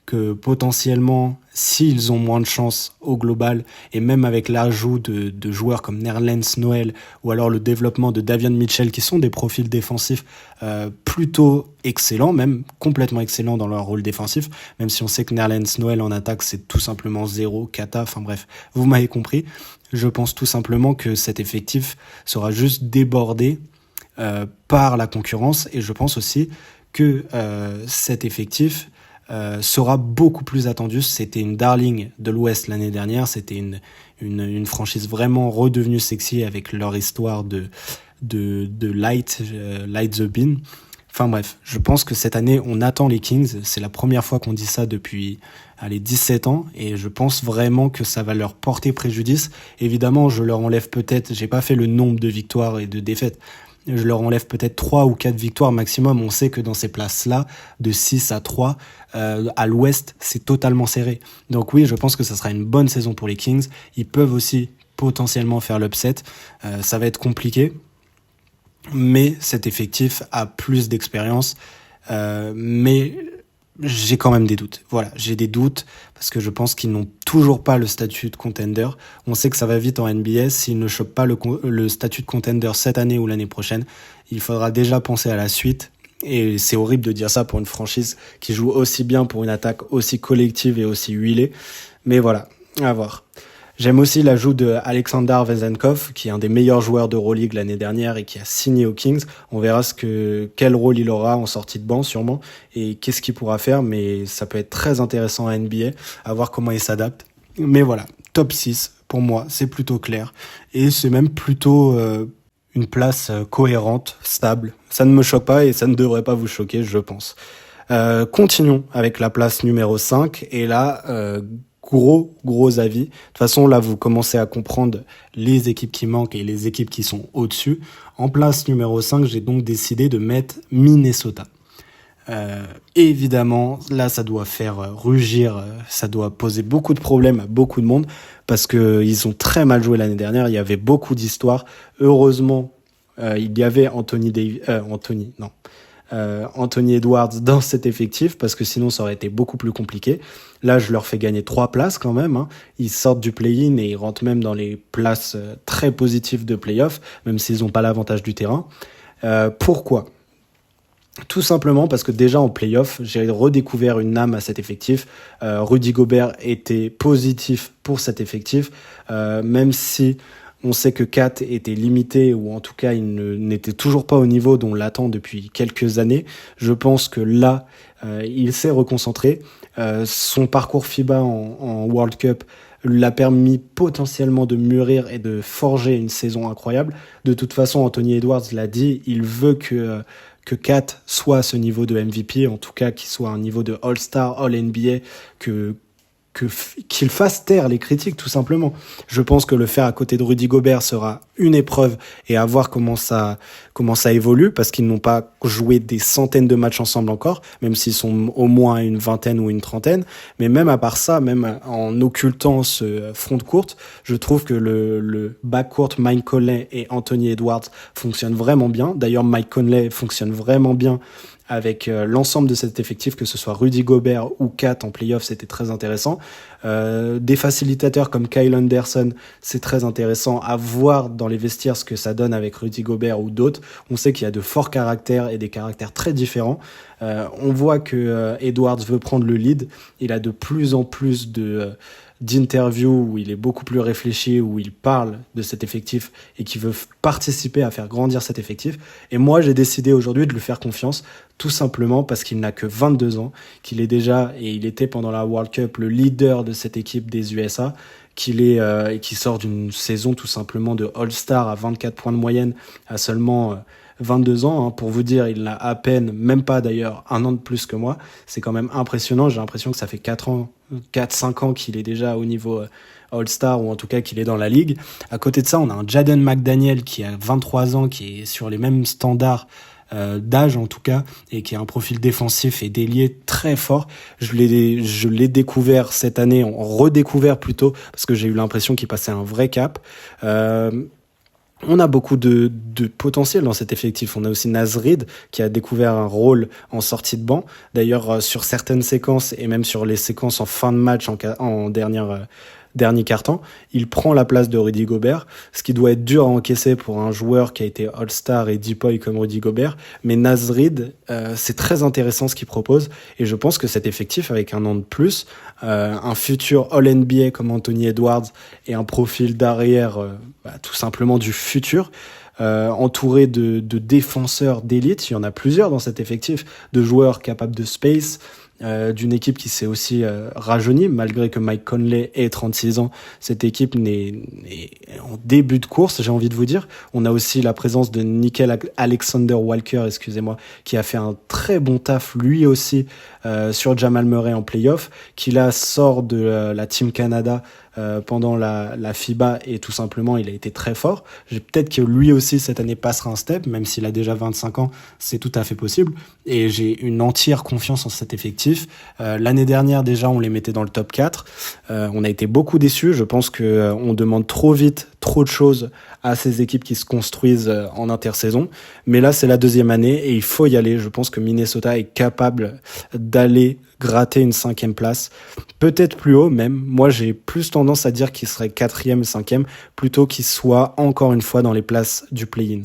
que potentiellement, s'ils ont moins de chance au global, et même avec l'ajout de joueurs comme Nerlens Noel, ou alors le développement de Davion Mitchell, qui sont des profils défensifs plutôt excellents, même complètement excellents dans leur rôle défensif, même si on sait que Nerlens Noel en attaque, c'est tout simplement zéro, cata, enfin bref, vous m'avez compris. Je pense tout simplement que cet effectif sera juste débordé par la concurrence, et je pense aussi que cet effectif sera beaucoup plus attendu. C'était une darling de l'Ouest l'année dernière, c'était une franchise vraiment redevenue sexy avec leur histoire de Light the Bean. Enfin bref, je pense que cette année on attend les Kings, c'est la première fois qu'on dit ça depuis 17 ans et je pense vraiment que ça va leur porter préjudice. Évidemment, je leur enlève peut-être, j'ai pas fait le nombre de victoires et de défaites, je leur enlève peut-être 3 ou 4 victoires maximum. On sait que dans ces places-là, de 6 à 3, à l'Ouest, c'est totalement serré. Donc oui, je pense que ça sera une bonne saison pour les Kings. Ils peuvent aussi potentiellement faire l'upset. Ça va être compliqué, mais cet effectif a plus d'expérience. Mais j'ai quand même des doutes. Voilà, j'ai des doutes parce que je pense qu'ils n'ont toujours pas le statut de contender. On sait que ça va vite en NBA. S'ils ne chopent pas le statut de contender cette année ou l'année prochaine, il faudra déjà penser à la suite. Et c'est horrible de dire ça pour une franchise qui joue aussi bien, pour une attaque aussi collective et aussi huilée. Mais voilà, à voir. J'aime aussi l'ajout de Alexander Vezenkov, qui est un des meilleurs joueurs d'Euroleague l'année dernière et qui a signé aux Kings. On verra quel rôle il aura en sortie de banc sûrement et qu'est-ce qu'il pourra faire, mais ça peut être très intéressant à NBA, à voir comment il s'adapte. Mais voilà, top 6, pour moi, c'est plutôt clair et c'est même plutôt une place cohérente, stable. Ça ne me choque pas et ça ne devrait pas vous choquer, je pense. Continuons avec la place numéro 5 et là... Gros avis. De toute façon, là, vous commencez à comprendre les équipes qui manquent et les équipes qui sont au-dessus. En place numéro 5, j'ai donc décidé de mettre Minnesota. Évidemment, là, ça doit faire rugir, ça doit poser beaucoup de problèmes à beaucoup de monde parce que ils ont très mal joué l'année dernière. Il y avait beaucoup d'histoires. Heureusement, il y avait Anthony Edwards dans cet effectif parce que sinon ça aurait été beaucoup plus compliqué. Là, je leur fais gagner 3 places quand même. Ils sortent du play-in et ils rentrent même dans les places très positives de play-off, même s'ils n'ont pas l'avantage du terrain. Pourquoi ? Tout simplement parce que déjà en play-off, j'ai redécouvert une âme à cet effectif. Rudy Gobert était positif pour cet effectif, même si on sait que Kat était limité, ou en tout cas il n'était toujours pas au niveau dont on l'attend depuis quelques années. Je pense que là, il s'est reconcentré. Son parcours FIBA en World Cup l'a permis potentiellement de mûrir et de forger une saison incroyable. De toute façon, Anthony Edwards l'a dit, il veut que Kat soit à ce niveau de MVP, en tout cas qu'il soit à un niveau de All-Star, All-NBA, que qu'il fasse taire les critiques, tout simplement. Je pense que le faire à côté de Rudy Gobert sera une épreuve et à voir comment ça évolue, parce qu'ils n'ont pas joué des centaines de matchs ensemble encore, même s'ils sont au moins une vingtaine ou une trentaine. Mais même à part ça, même en occultant ce front court, je trouve que le backcourt Mike Conley et Anthony Edwards fonctionne vraiment bien. D'ailleurs, Mike Conley fonctionne vraiment bien avec l'ensemble de cet effectif, que ce soit Rudy Gobert ou Kat en playoff, c'était très intéressant. Des facilitateurs comme Kyle Anderson, c'est très intéressant à voir dans les vestiaires ce que ça donne avec Rudy Gobert ou d'autres. On sait qu'il y a de forts caractères et des caractères très différents. On voit que Edwards veut prendre le lead. Il a de plus en plus d'interviews où il est beaucoup plus réfléchi, où il parle de cet effectif et qui veut participer à faire grandir cet effectif. Et moi, j'ai décidé aujourd'hui de lui faire confiance, tout simplement parce qu'il n'a que 22 ans, qu'il est déjà, et il était pendant la World Cup, le leader de cette équipe des USA, et qui sort d'une saison tout simplement de All-Star à 24 points de moyenne à seulement 22 ans, hein. Pour vous dire, il n'a à peine, même pas d'ailleurs, un an de plus que moi. C'est quand même impressionnant. J'ai l'impression que ça fait 4-5 ans qu'il est déjà au niveau All-Star, ou en tout cas qu'il est dans la ligue. À côté de ça, on a un Jaden McDaniel qui a 23 ans, qui est sur les mêmes standards d'âge en tout cas, et qui a un profil défensif et d'ailier très fort. Je l'ai découvert cette année, redécouvert plutôt, parce que j'ai eu l'impression qu'il passait un vrai cap. On a beaucoup de potentiel dans cet effectif. On a aussi Naz Reid qui a découvert un rôle en sortie de banc. D'ailleurs, sur certaines séquences et même sur les séquences en fin de match en dernier quart-temps, il prend la place de Rudy Gobert, ce qui doit être dur à encaisser pour un joueur qui a été All-Star et Depoy comme Rudy Gobert. Mais Naz Reid, c'est très intéressant ce qu'il propose, et je pense que cet effectif, avec un an de plus, un futur All-NBA comme Anthony Edwards et un profil d'arrière tout simplement du futur, entouré de défenseurs d'élite, il y en a plusieurs dans cet effectif, de joueurs capables de space, d'une équipe qui s'est aussi rajeunie, malgré que Mike Conley ait 36 ans. Cette équipe est en début de course, j'ai envie de vous dire. On a aussi la présence de Nickel Alexander-Walker, qui a fait un très bon taf lui aussi sur Jamal Murray en playoff, qui là sort de la Team Canada pendant la FIBA, et tout simplement il a été très fort. Peut-être que lui aussi cette année passera un step, même s'il a déjà 25 ans, c'est tout à fait possible, et j'ai une entière confiance en cet effectif. L'année dernière déjà on les mettait dans le top 4, on a été beaucoup déçus. Je pense que on demande trop vite trop de choses à ces équipes qui se construisent en intersaison, mais là c'est la deuxième année et il faut y aller. Je pense que Minnesota est capable d'aller gratter une 5e place, peut-être plus haut même. Moi j'ai plus tendance à dire qu'il serait 4e, 5e, plutôt qu'il soit encore une fois dans les places du play-in.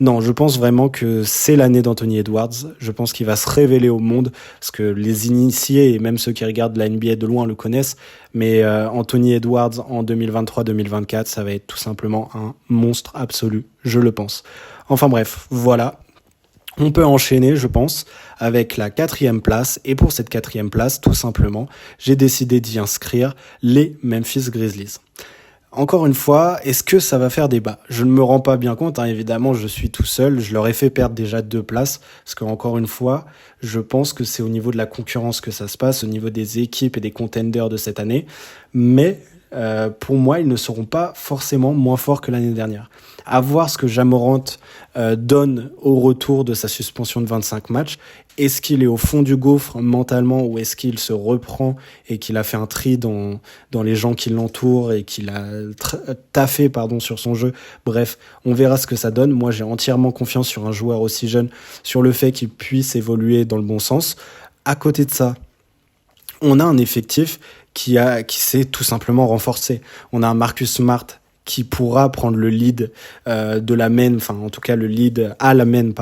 Non, je pense vraiment que c'est l'année d'Anthony Edwards. Je pense qu'il va se révéler au monde, parce que les initiés et même ceux qui regardent la NBA de loin le connaissent, mais Anthony Edwards en 2023-2024, ça va être tout simplement un monstre absolu, je le pense. Enfin bref, voilà. On peut enchaîner, je pense, avec la 4e place. Et pour cette 4e place, tout simplement, j'ai décidé d'y inscrire les Memphis Grizzlies. Encore une fois, est-ce que ça va faire débat ? Je ne me rends pas bien compte, évidemment, je suis tout seul. Je leur ai fait perdre déjà 2 places, parce qu'encore une fois, je pense que c'est au niveau de la concurrence que ça se passe, au niveau des équipes et des contenders de cette année. Mais pour moi, ils ne seront pas forcément moins forts que l'année dernière. À voir ce que Ja Morant donne au retour de sa suspension de 25 matchs. Est-ce qu'il est au fond du gouffre mentalement, ou est-ce qu'il se reprend et qu'il a fait un tri dans les gens qui l'entourent et qu'il a taffé sur son jeu? Bref, on verra ce que ça donne. Moi, j'ai entièrement confiance sur un joueur aussi jeune, sur le fait qu'il puisse évoluer dans le bon sens. À côté de ça, on a un effectif qui s'est tout simplement renforcé. On a un Marcus Smart qui pourra prendre le lead de la main, en tout cas le lead à la main,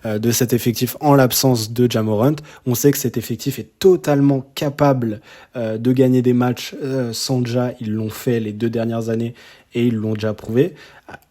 de cet effectif en l'absence de Ja Morant. On sait que cet effectif est totalement capable de gagner des matchs sans Ja. Ils l'ont fait les 2 dernières années et ils l'ont déjà prouvé.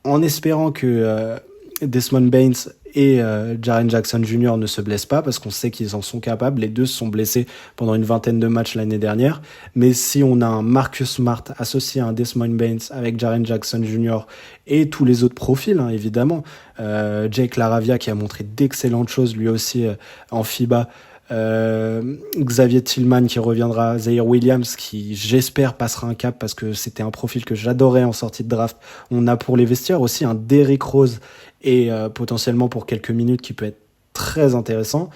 En espérant que Desmond Baines et Jaren Jackson Jr. ne se blessent pas, parce qu'on sait qu'ils en sont capables. Les deux se sont blessés pendant une vingtaine de matchs l'année dernière. Mais si on a un Marcus Smart associé à un Desmond Baines avec Jaren Jackson Jr. et tous les autres profils, évidemment, Jake LaRavia qui a montré d'excellentes choses lui aussi en FIBA, Xavier Tillman qui reviendra, Zaire Williams qui j'espère passera un cap parce que c'était un profil que j'adorais en sortie de draft. On a pour les vestiaires aussi un Derrick Rose et potentiellement pour quelques minutes qui peut être très intéressant.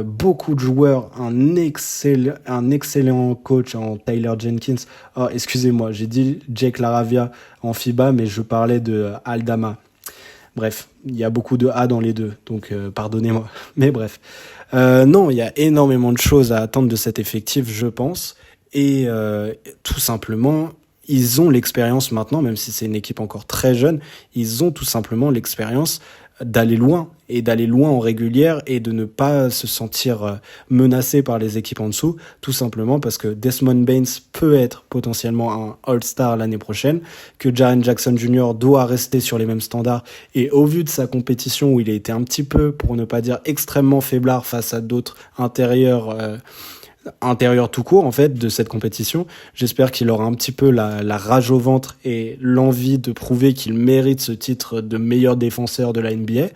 Beaucoup de joueurs, un excellent coach en Tyler Jenkins. Oh, excusez-moi, j'ai dit Jake Laravia en FIBA, mais je parlais de Aldama. Bref, il y a beaucoup de A dans les deux, donc pardonnez-moi. Mais bref, non, il y a énormément de choses à attendre de cet effectif, je pense. Et tout simplement, ils ont l'expérience maintenant, même si c'est une équipe encore très jeune, ils ont tout simplement l'expérience d'aller loin et d'aller loin en régulière et de ne pas se sentir menacé par les équipes en dessous, tout simplement parce que Desmond Baines peut être potentiellement un All-Star l'année prochaine, que Jaren Jackson Jr. doit rester sur les mêmes standards et au vu de sa compétition où il a été un petit peu, pour ne pas dire extrêmement faiblard face à d'autres intérieur tout court en fait de cette compétition. J'espère qu'il aura un petit peu la rage au ventre et l'envie de prouver qu'il mérite ce titre de meilleur défenseur de la NBA.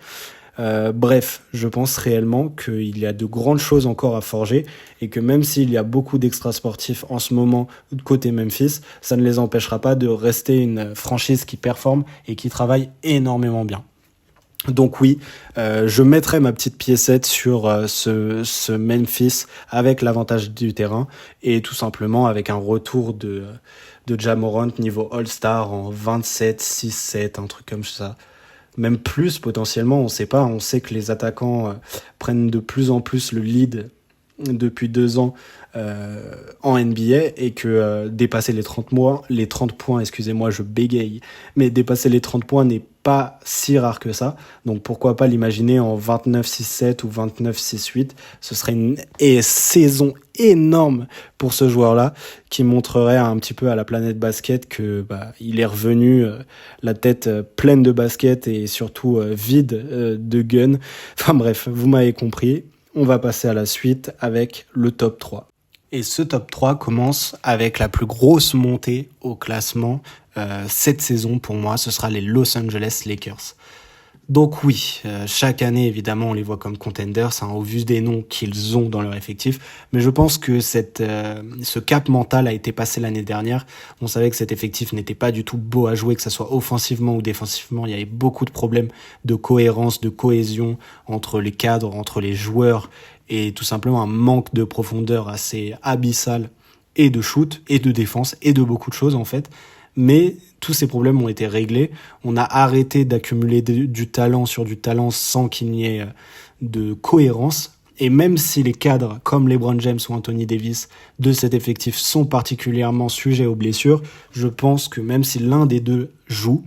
Bref, je pense réellement qu'il y a de grandes choses encore à forger et que même s'il y a beaucoup d'extra sportifs en ce moment côté Memphis, ça ne les empêchera pas de rester une franchise qui performe et qui travaille énormément bien. Donc oui, je mettrai ma petite piécette sur ce Memphis avec l'avantage du terrain et tout simplement avec un retour de Ja Morant niveau All-Star en 27, 6, 7, un truc comme ça. Même plus potentiellement, on sait pas. On sait que les attaquants prennent de plus en plus le lead depuis 2 ans en NBA et que dépasser les 30 points, excusez-moi, je bégaye, mais dépasser les 30 points n'est pas si rare que ça. Donc pourquoi pas l'imaginer en 29-6-7 ou 29-6-8. Ce serait une saison énorme pour ce joueur-là qui montrerait un petit peu à la planète basket que il est revenu la tête pleine de basket et surtout vide de gun. Enfin bref, vous m'avez compris. On va passer à la suite avec le top 3. Et ce top 3 commence avec la plus grosse montée au classement cette saison pour moi, ce sera les Los Angeles Lakers. Donc oui, chaque année évidemment on les voit comme contenders au vu des noms qu'ils ont dans leur effectif, mais je pense que ce cap mental a été passé l'année dernière. On savait que cet effectif n'était pas du tout beau à jouer, que ce soit offensivement ou défensivement, il y avait beaucoup de problèmes de cohérence, de cohésion entre les cadres, entre les joueurs et tout simplement un manque de profondeur assez abyssal et de shoot et de défense et de beaucoup de choses en fait. Mais tous ces problèmes ont été réglés. On a arrêté d'accumuler du talent sur du talent sans qu'il n'y ait de cohérence. Et même si les cadres comme LeBron James ou Anthony Davis de cet effectif sont particulièrement sujets aux blessures, je pense que même si l'un des deux joue,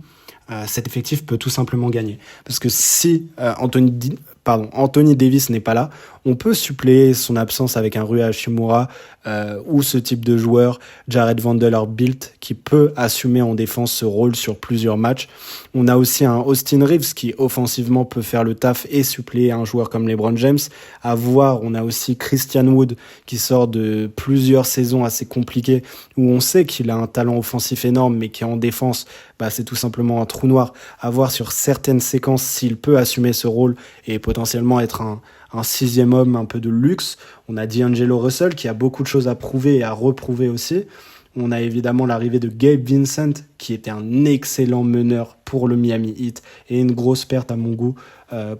cet effectif peut tout simplement gagner. Parce que si Anthony Davis n'est pas là, on peut suppléer son absence avec un Rui Hachimura ou ce type de joueur, Jared Vanderbilt, qui peut assumer en défense ce rôle sur plusieurs matchs. On a aussi un Austin Reeves qui offensivement peut faire le taf et suppléer un joueur comme LeBron James. À voir, on a aussi Christian Wood qui sort de plusieurs saisons assez compliquées où on sait qu'il a un talent offensif énorme mais qui en défense, c'est tout simplement un trou noir. À voir sur certaines séquences s'il peut assumer ce rôle et potentiellement être un sixième homme un peu de luxe. On a D'Angelo Russell qui a beaucoup de choses à prouver et à reprouver aussi. On a évidemment l'arrivée de Gabe Vincent qui était un excellent meneur pour le Miami Heat et une grosse perte à mon goût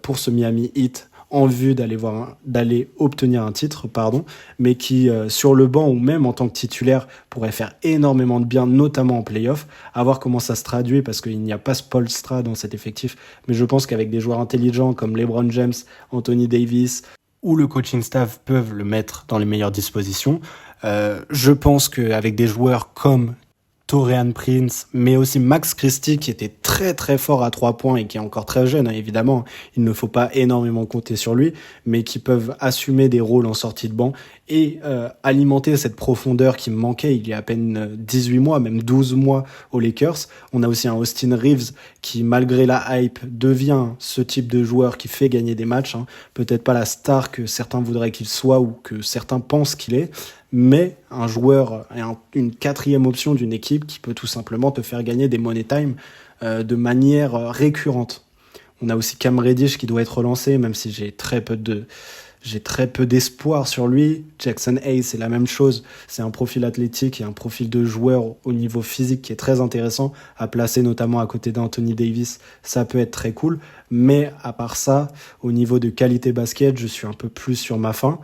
pour ce Miami Heat en vue d'aller obtenir un titre, mais qui sur le banc ou même en tant que titulaire pourrait faire énormément de bien, notamment en play-off. À voir comment ça se traduit parce qu'il n'y a pas Spoelstra dans cet effectif, mais je pense qu'avec des joueurs intelligents comme LeBron James, Anthony Davis ou le coaching staff peuvent le mettre dans les meilleures dispositions. Je pense qu'avec des joueurs comme Taurean Prince, mais aussi Max Christie qui était très très fort à 3 points et qui est encore très jeune, évidemment, il ne faut pas énormément compter sur lui, mais qui peuvent assumer des rôles en sortie de banc et alimenter cette profondeur qui me manquait il y a à peine 18 mois, même 12 mois aux Lakers. On a aussi un Austin Reeves qui, malgré la hype, devient ce type de joueur qui fait gagner des matchs, peut-être pas la star que certains voudraient qu'il soit ou que certains pensent qu'il est, mais un joueur, une quatrième option d'une équipe qui peut tout simplement te faire gagner des money time de manière récurrente. On a aussi Cam Reddish qui doit être relancé, même si j'ai très peu j'ai très peu d'espoir sur lui. Jackson Hayes, c'est la même chose. C'est un profil athlétique et un profil de joueur au niveau physique qui est très intéressant à placer, notamment à côté d'Anthony Davis. Ça peut être très cool. Mais à part ça, au niveau de qualité basket, je suis un peu plus sur ma faim.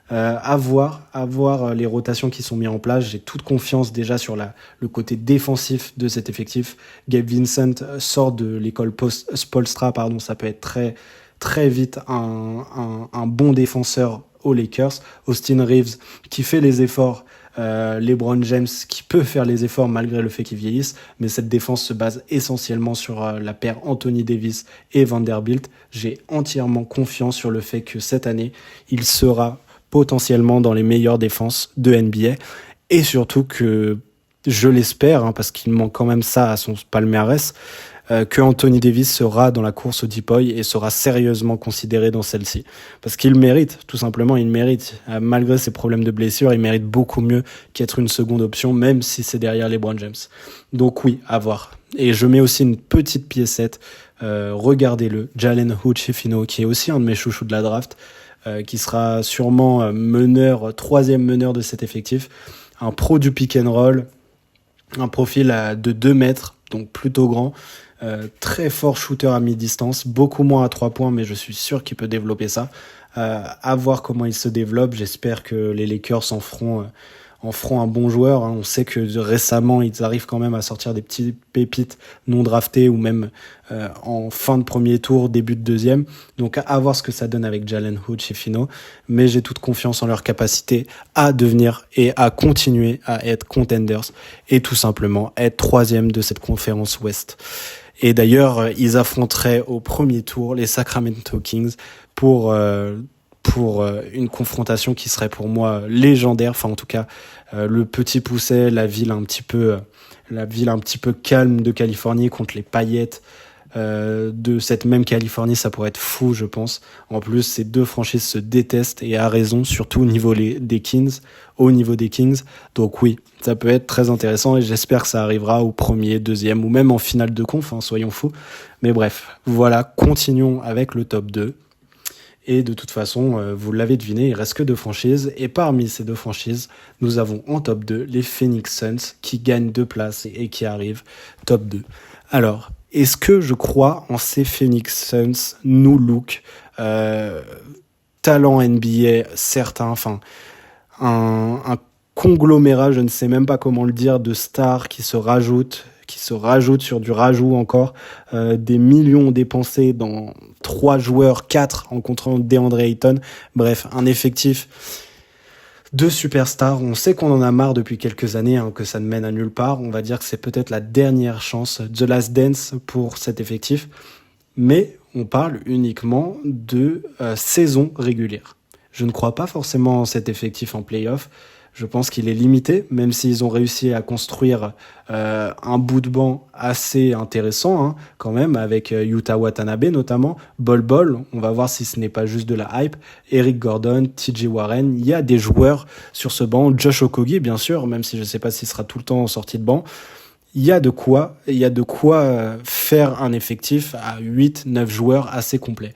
À voir les rotations qui sont mises en place. J'ai toute confiance déjà sur le côté défensif de cet effectif. Gabe Vincent sort de l'école Spoelstra, ça peut être très, très vite un bon défenseur aux Lakers. Austin Reeves qui fait les efforts, LeBron James qui peut faire les efforts malgré le fait qu'il vieillisse, mais cette défense se base essentiellement sur la paire Anthony Davis et Vanderbilt. J'ai entièrement confiance sur le fait que cette année, il sera potentiellement dans les meilleures défenses de NBA, et surtout que je l'espère, parce qu'il manque quand même ça à son palmarès, que Anthony Davis sera dans la course au Depoy et sera sérieusement considéré dans celle-ci, parce qu'il mérite, tout simplement, il mérite, malgré ses problèmes de blessure, il mérite beaucoup mieux qu'être une seconde option, même si c'est derrière LeBron James. Donc oui, à voir. Et je mets aussi une petite piécette, regardez-le, Jalen Hood-Schifino, qui est aussi un de mes chouchous de la draft, qui sera sûrement troisième meneur de cet effectif, un pro du pick and roll, un profil de 2 mètres, donc plutôt grand, très fort shooter à mi-distance, beaucoup moins à 3 points, mais je suis sûr qu'il peut développer ça. À voir comment il se développe, j'espère que les Lakers en feront un bon joueur. On sait que récemment, ils arrivent quand même à sortir des petites pépites non draftées ou même en fin de premier tour, début de deuxième. Donc à voir ce que ça donne avec Jalen Hood-Schifino. Mais j'ai toute confiance en leur capacité à devenir et à continuer à être contenders et tout simplement être 3e de cette conférence Ouest. Et d'ailleurs, ils affronteraient au premier tour les Sacramento Kings pour une confrontation qui serait pour moi légendaire. Enfin, en tout cas, le Petit Poucet, la ville un petit peu calme de Californie contre les paillettes de cette même Californie, ça pourrait être fou, je pense. En plus, ces deux franchises se détestent et à raison, surtout au niveau des Kings. Donc oui, ça peut être très intéressant et j'espère que ça arrivera au premier, deuxième ou même en finale de conf, soyons fous. Mais bref, voilà, continuons avec le top 2. Et de toute façon, vous l'avez deviné, il reste que 2 franchises. Et parmi ces 2 franchises, nous avons en top 2 les Phoenix Suns qui gagnent 2 places et qui arrivent top 2. Alors, est-ce que je crois en ces Phoenix Suns new look, talent NBA certain, enfin un conglomérat, je ne sais même pas comment le dire, de stars qui se rajoutent sur du rajout encore, des millions dépensés dans 3 joueurs, 4 en comptant DeAndre Ayton. Bref, un effectif de superstars. On sait qu'on en a marre depuis quelques années, que ça ne mène à nulle part. On va dire que c'est peut-être la dernière chance, The Last Dance pour cet effectif. Mais on parle uniquement de saison régulière. Je ne crois pas forcément en cet effectif en play-off. Je pense qu'il est limité, même s'ils ont réussi à construire un bout de banc assez intéressant, quand même, avec Yuta Watanabe notamment, Bol, on va voir si ce n'est pas juste de la hype, Eric Gordon, TJ Warren, il y a des joueurs sur ce banc, Josh Okogie bien sûr, même si je ne sais pas s'il sera tout le temps en sortie de banc. Il y a de quoi faire un effectif à 8-9 joueurs assez complet.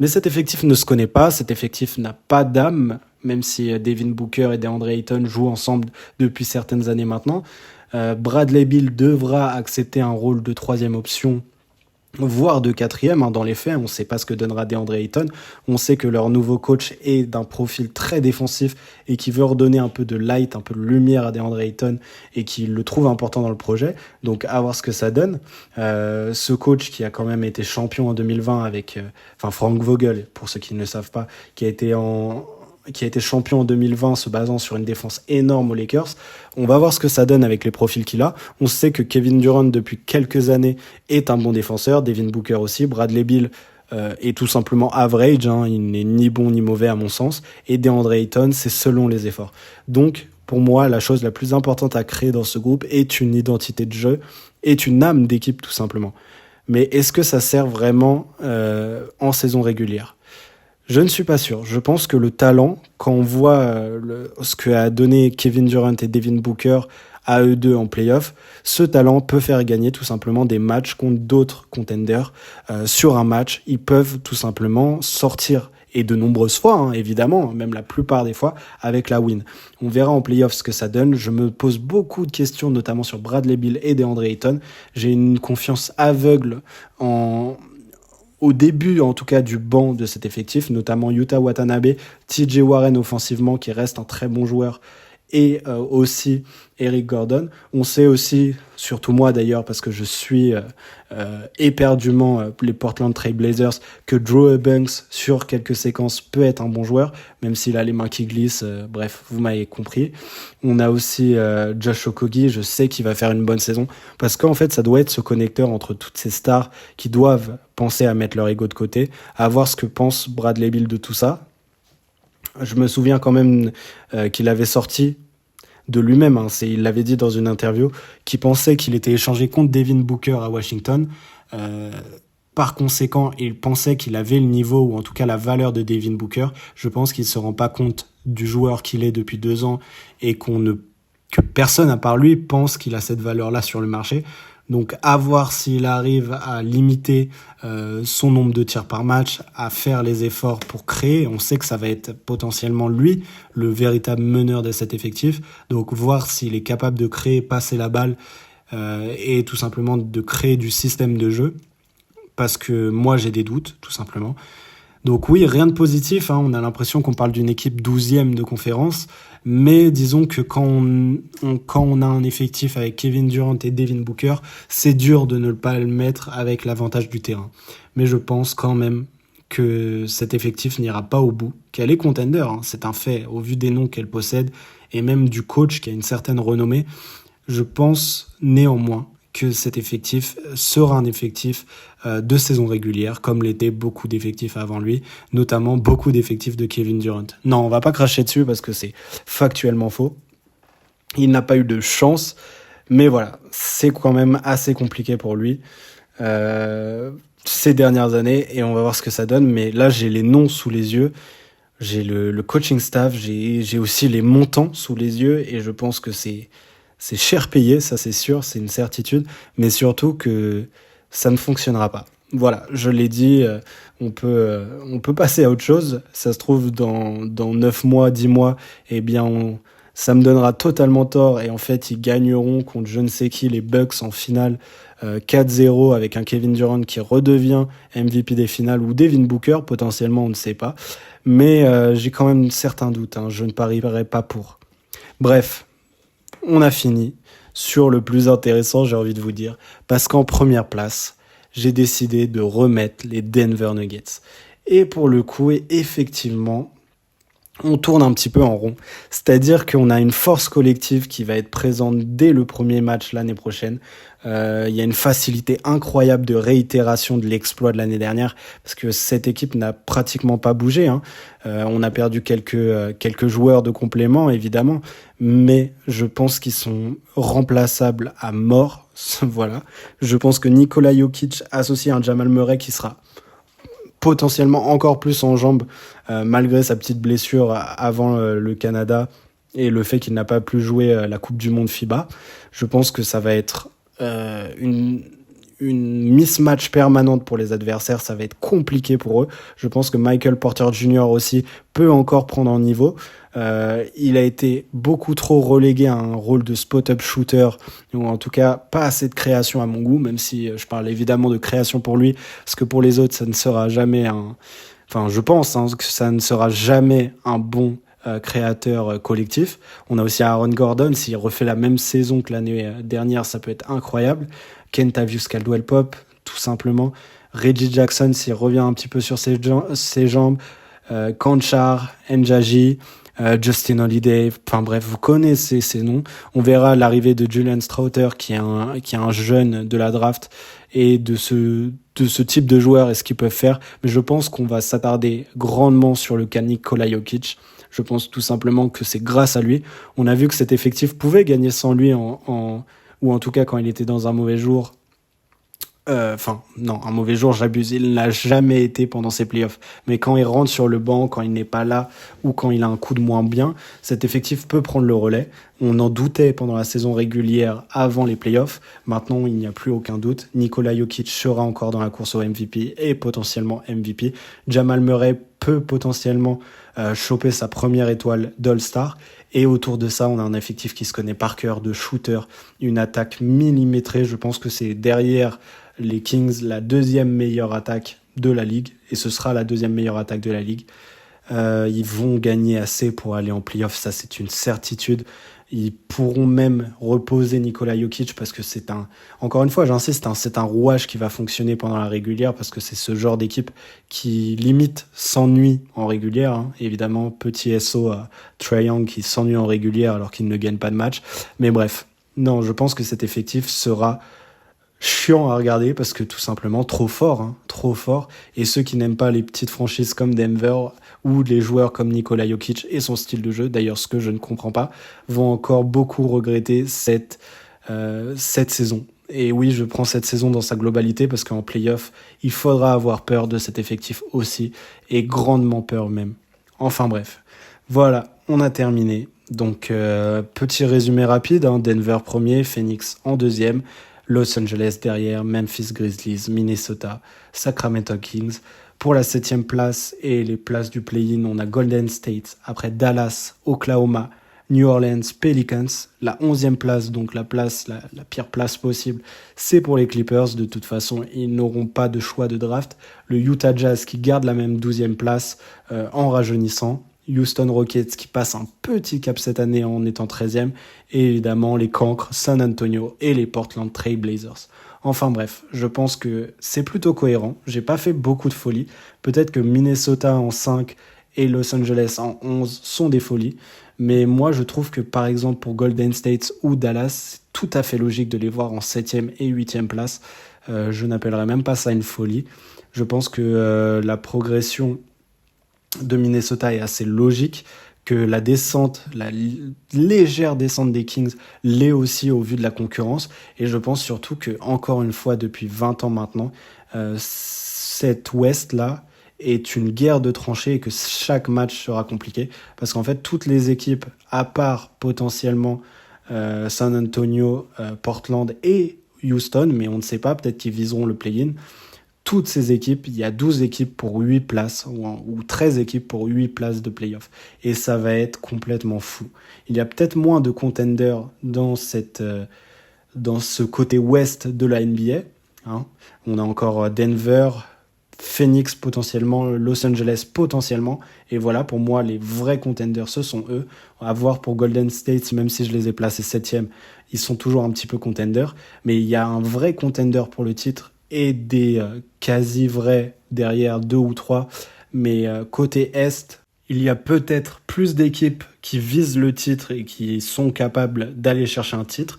Mais cet effectif ne se connaît pas, cet effectif n'a pas d'âme, même si Devin Booker et DeAndre Ayton jouent ensemble depuis certaines années maintenant. Bradley Beal devra accepter un rôle de 3e option, voire de 4e. Dans les faits, on ne sait pas ce que donnera DeAndre Ayton. On sait que leur nouveau coach est d'un profil très défensif et qui veut redonner un peu de light, un peu de lumière à DeAndre Ayton et qui le trouve important dans le projet. Donc à voir ce que ça donne. Ce coach qui a quand même été champion en 2020 avec Frank Vogel, pour ceux qui ne le savent pas, qui a été champion en 2020 se basant sur une défense énorme aux Lakers. On va voir ce que ça donne avec les profils qu'il a. On sait que Kevin Durant, depuis quelques années, est un bon défenseur. Devin Booker aussi. Bradley Beal est tout simplement average. Il n'est ni bon ni mauvais à mon sens. Et DeAndre Ayton, c'est selon les efforts. Donc, pour moi, la chose la plus importante à créer dans ce groupe est une identité de jeu, est une âme d'équipe tout simplement. Mais est-ce que ça sert vraiment en saison régulière ? Je ne suis pas sûr. Je pense que le talent, quand on voit ce que a donné Kevin Durant et Devin Booker à eux deux en play-off, ce talent peut faire gagner tout simplement des matchs contre d'autres contenders. Sur un match, ils peuvent tout simplement sortir et de nombreuses fois, hein, évidemment, même la plupart des fois, avec la win. On verra en playoffs ce que ça donne. Je me pose beaucoup de questions, notamment sur Bradley Beal et DeAndre Ayton. J'ai une confiance aveugle au début, en tout cas, du banc de cet effectif, notamment Yuta Watanabe, TJ Warren offensivement, qui reste un très bon joueur, et aussi Eric Gordon. On sait aussi, surtout moi d'ailleurs, parce que je suis éperdument les Portland Trail Blazers, que Drew Eubanks, sur quelques séquences, peut être un bon joueur, même s'il a les mains qui glissent, bref, vous m'avez compris. On a aussi Josh Okogie, je sais qu'il va faire une bonne saison, parce qu'en fait, ça doit être ce connecteur entre toutes ces stars qui doivent penser à mettre leur ego de côté, à voir ce que pense Bradley Beal de tout ça. Je me souviens quand même qu'il avait sorti de lui-même, hein, il l'avait dit dans une interview, qu'il pensait qu'il était échangé contre Devin Booker à Washington. Par conséquent, il pensait qu'il avait le niveau, ou en tout cas la valeur de Devin Booker. Je pense qu'il ne se rend pas compte du joueur qu'il est depuis 2 ans et que personne à part lui pense qu'il a cette valeur-là sur le marché. Donc à voir s'il arrive à limiter son nombre de tirs par match, à faire les efforts pour créer. On sait que ça va être potentiellement lui, le véritable meneur de cet effectif. Donc voir s'il est capable de créer, passer la balle et tout simplement de créer du système de jeu. Parce que moi j'ai des doutes, tout simplement. Donc oui, rien de positif, hein. On a l'impression qu'on parle d'une équipe 12e de conférence, mais disons que quand on a un effectif avec Kevin Durant et Devin Booker, c'est dur de ne pas le mettre avec l'avantage du terrain. Mais je pense quand même que cet effectif n'ira pas au bout, qu'elle est contender, hein, c'est un fait, au vu des noms qu'elle possède, et même du coach qui a une certaine renommée. Je pense néanmoins que cet effectif sera un effectif de saison régulière, comme l'étaient beaucoup d'effectifs avant lui, notamment beaucoup d'effectifs de Kevin Durant. Non, on va pas cracher dessus parce que c'est factuellement faux. Il n'a pas eu de chance, mais voilà, c'est quand même assez compliqué pour lui ces dernières années, et on va voir ce que ça donne. Mais là, j'ai les noms sous les yeux, j'ai le coaching staff, j'ai aussi les montants sous les yeux, et je pense que c'est cher payé, ça c'est sûr, c'est une certitude, mais surtout que ça ne fonctionnera pas. Voilà, je l'ai dit, on peut passer à autre chose. Ça se trouve, dans 9 mois, 10 mois, eh bien, ça me donnera totalement tort, et en fait, ils gagneront contre je ne sais qui, les Bucks en finale 4-0, avec un Kevin Durant qui redevient MVP des finales, ou Devin Booker, potentiellement, on ne sait pas. Mais j'ai quand même certains doutes, hein, je ne parierai pas pour. Bref, on a fini sur le plus intéressant, j'ai envie de vous dire, parce qu'en première place, j'ai décidé de remettre les Denver Nuggets. Et pour le coup, effectivement, on tourne un petit peu en rond. C'est-à-dire qu'on a une force collective qui va être présente dès le premier match l'année prochaine. Il y a une facilité incroyable de réitération de l'exploit de l'année dernière, parce que cette équipe n'a pratiquement pas bougé, hein. On a perdu quelques joueurs de complément, évidemment, mais je pense qu'ils sont remplaçables à mort. Voilà. Je pense que Nikola Jokic, associé à un Jamal Murray qui sera potentiellement encore plus en jambes, malgré sa petite blessure avant le Canada et le fait qu'il n'a pas pu jouer la Coupe du Monde FIBA, je pense que ça va être une mismatch permanente pour les adversaires, ça va être compliqué pour eux. Je pense que Michael Porter Jr. aussi peut encore prendre en niveau. Il a été beaucoup trop relégué à un rôle de spot-up shooter, ou en tout cas pas assez de création à mon goût, même si je parle évidemment de création pour lui, parce que pour les autres ça ne sera jamais je pense que ça ne sera jamais un bon créateur collectif. On a aussi Aaron Gordon, s'il refait la même saison que l'année dernière, ça peut être incroyable. Kentavious Caldwell-Pope, tout simplement. Reggie Jackson, s'il revient un petit peu sur ses jambes. Kanchar, Njaji, Justin Holiday, enfin bref, vous connaissez ces noms. On verra l'arrivée de Julian Strouter, qui est un jeune de la draft, et de ce type de joueur et ce qu'ils peuvent faire. Mais je pense qu'on va s'attarder grandement sur le cas Nikola Jokic. Je pense tout simplement que c'est grâce à lui. On a vu que cet effectif pouvait gagner sans lui, ou en tout cas quand il était dans un mauvais jour, un mauvais jour, j'abuse, il l'a jamais été pendant ces playoffs. Mais quand il rentre sur le banc, quand il n'est pas là, ou quand il a un coup de moins bien, cet effectif peut prendre le relais. On en doutait pendant la saison régulière avant les playoffs. Maintenant, il n'y a plus aucun doute. Nikola Jokic sera encore dans la course au MVP et potentiellement MVP. Jamal Murray peut potentiellement choper sa première étoile d'All-Star. Et autour de ça, on a un effectif qui se connaît par cœur de shooters, une attaque millimétrée. Je pense que c'est derrière les Kings la deuxième meilleure attaque de la ligue, et ce sera la deuxième meilleure attaque de la ligue. Ils vont gagner assez pour aller en playoff, ça c'est une certitude. Ils pourront même reposer Nikola Jokic parce que encore une fois j'insiste, c'est un rouage qui va fonctionner pendant la régulière, parce que c'est ce genre d'équipe qui limite s'ennuie en régulière, hein. Évidemment, petit SO à Trae Young qui s'ennuie en régulière alors qu'il ne gagne pas de match. Mais bref, non, je pense que cet effectif sera chiant à regarder parce que tout simplement trop fort. Et ceux qui n'aiment pas les petites franchises comme Denver ou les joueurs comme Nikola Jokic et son style de jeu, d'ailleurs ce que je ne comprends pas, vont encore beaucoup regretter cette saison. Et oui, je prends cette saison dans sa globalité parce qu'en play-off, il faudra avoir peur de cet effectif aussi, et grandement peur même. Enfin bref, voilà, on a terminé. Donc petit résumé rapide, hein. Denver premier, Phoenix en deuxième, Los Angeles derrière, Memphis Grizzlies, Minnesota, Sacramento Kings. Pour la 7e place et les places du play-in, on a Golden State, après Dallas, Oklahoma, New Orleans, Pelicans. La 11e place, donc la pire place possible, c'est pour les Clippers. De toute façon, ils n'auront pas de choix de draft. Le Utah Jazz qui garde la même 12e place en rajeunissant. Houston Rockets qui passe un petit cap cette année en étant 13e. Et évidemment, les cancres San Antonio et les Portland Trail Blazers. Enfin bref, je pense que c'est plutôt cohérent. J'ai pas fait beaucoup de folies. Peut-être que Minnesota en 5 et Los Angeles en 11 sont des folies. Mais moi, je trouve que par exemple pour Golden State ou Dallas, c'est tout à fait logique de les voir en 7e et 8e place. Je n'appellerais même pas ça une folie. Je pense que la progression de Minnesota est assez logique, que la descente, la légère descente des Kings l'est aussi au vu de la concurrence. Et je pense surtout que, encore une fois, depuis 20 ans maintenant, cette Ouest-là est une guerre de tranchées et que chaque match sera compliqué. Parce qu'en fait, toutes les équipes, à part potentiellement San Antonio, Portland et Houston, mais on ne sait pas, peut-être qu'ils viseront le play-in, toutes ces équipes, il y a 12 équipes pour 8 places ou 13 équipes pour 8 places de play-off. Et ça va être complètement fou. Il y a peut-être moins de contenders dans ce côté ouest de la NBA. Hein. On a encore Denver, Phoenix potentiellement, Los Angeles potentiellement. Et voilà, pour moi, les vrais contenders, ce sont eux. À voir pour Golden State, même si je les ai placés 7e, ils sont toujours un petit peu contenders. Mais il y a un vrai contender pour le titre et des quasi vrais derrière 2 ou 3. Mais côté Est, il y a peut-être plus d'équipes qui visent le titre et qui sont capables d'aller chercher un titre,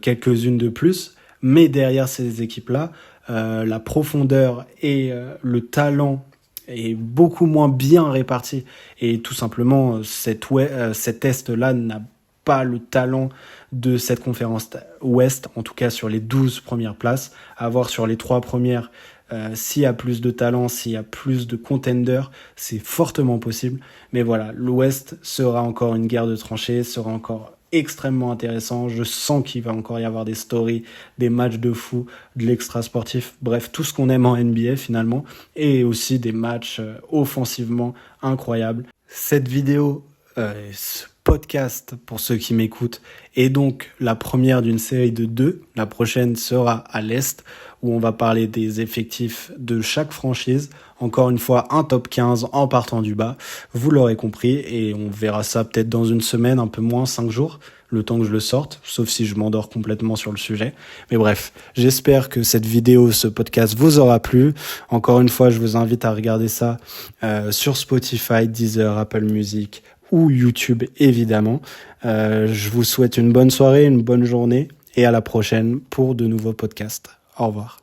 quelques-unes de plus. Mais derrière ces équipes-là, la profondeur et le talent est beaucoup moins bien réparti. Et tout simplement, cet Est-là n'a pas le talent de cette conférence Ouest, en tout cas sur les 12 premières places. À voir sur les 3 premières, s'il y a plus de talent, s'il y a plus de contenders, c'est fortement possible. Mais voilà, l'Ouest sera encore une guerre de tranchées, sera encore extrêmement intéressant. Je sens qu'il va encore y avoir des stories, des matchs de fou, de l'extra sportif, bref, tout ce qu'on aime en NBA finalement, et aussi des matchs offensivement incroyables. Cette vidéo, ce podcast pour ceux qui m'écoutent, est donc la première d'une série de 2. La prochaine sera à l'Est, où on va parler des effectifs de chaque franchise. Encore une fois, un top 15 en partant du bas. Vous l'aurez compris, et on verra ça peut-être dans une semaine, un peu moins, 5 jours, le temps que je le sorte, sauf si je m'endors complètement sur le sujet. Mais bref, j'espère que cette vidéo, ce podcast vous aura plu. Encore une fois, je vous invite à regarder ça sur Spotify, Deezer, Apple Music ou YouTube, évidemment. Je vous souhaite une bonne soirée, une bonne journée, et à la prochaine pour de nouveaux podcasts. Au revoir.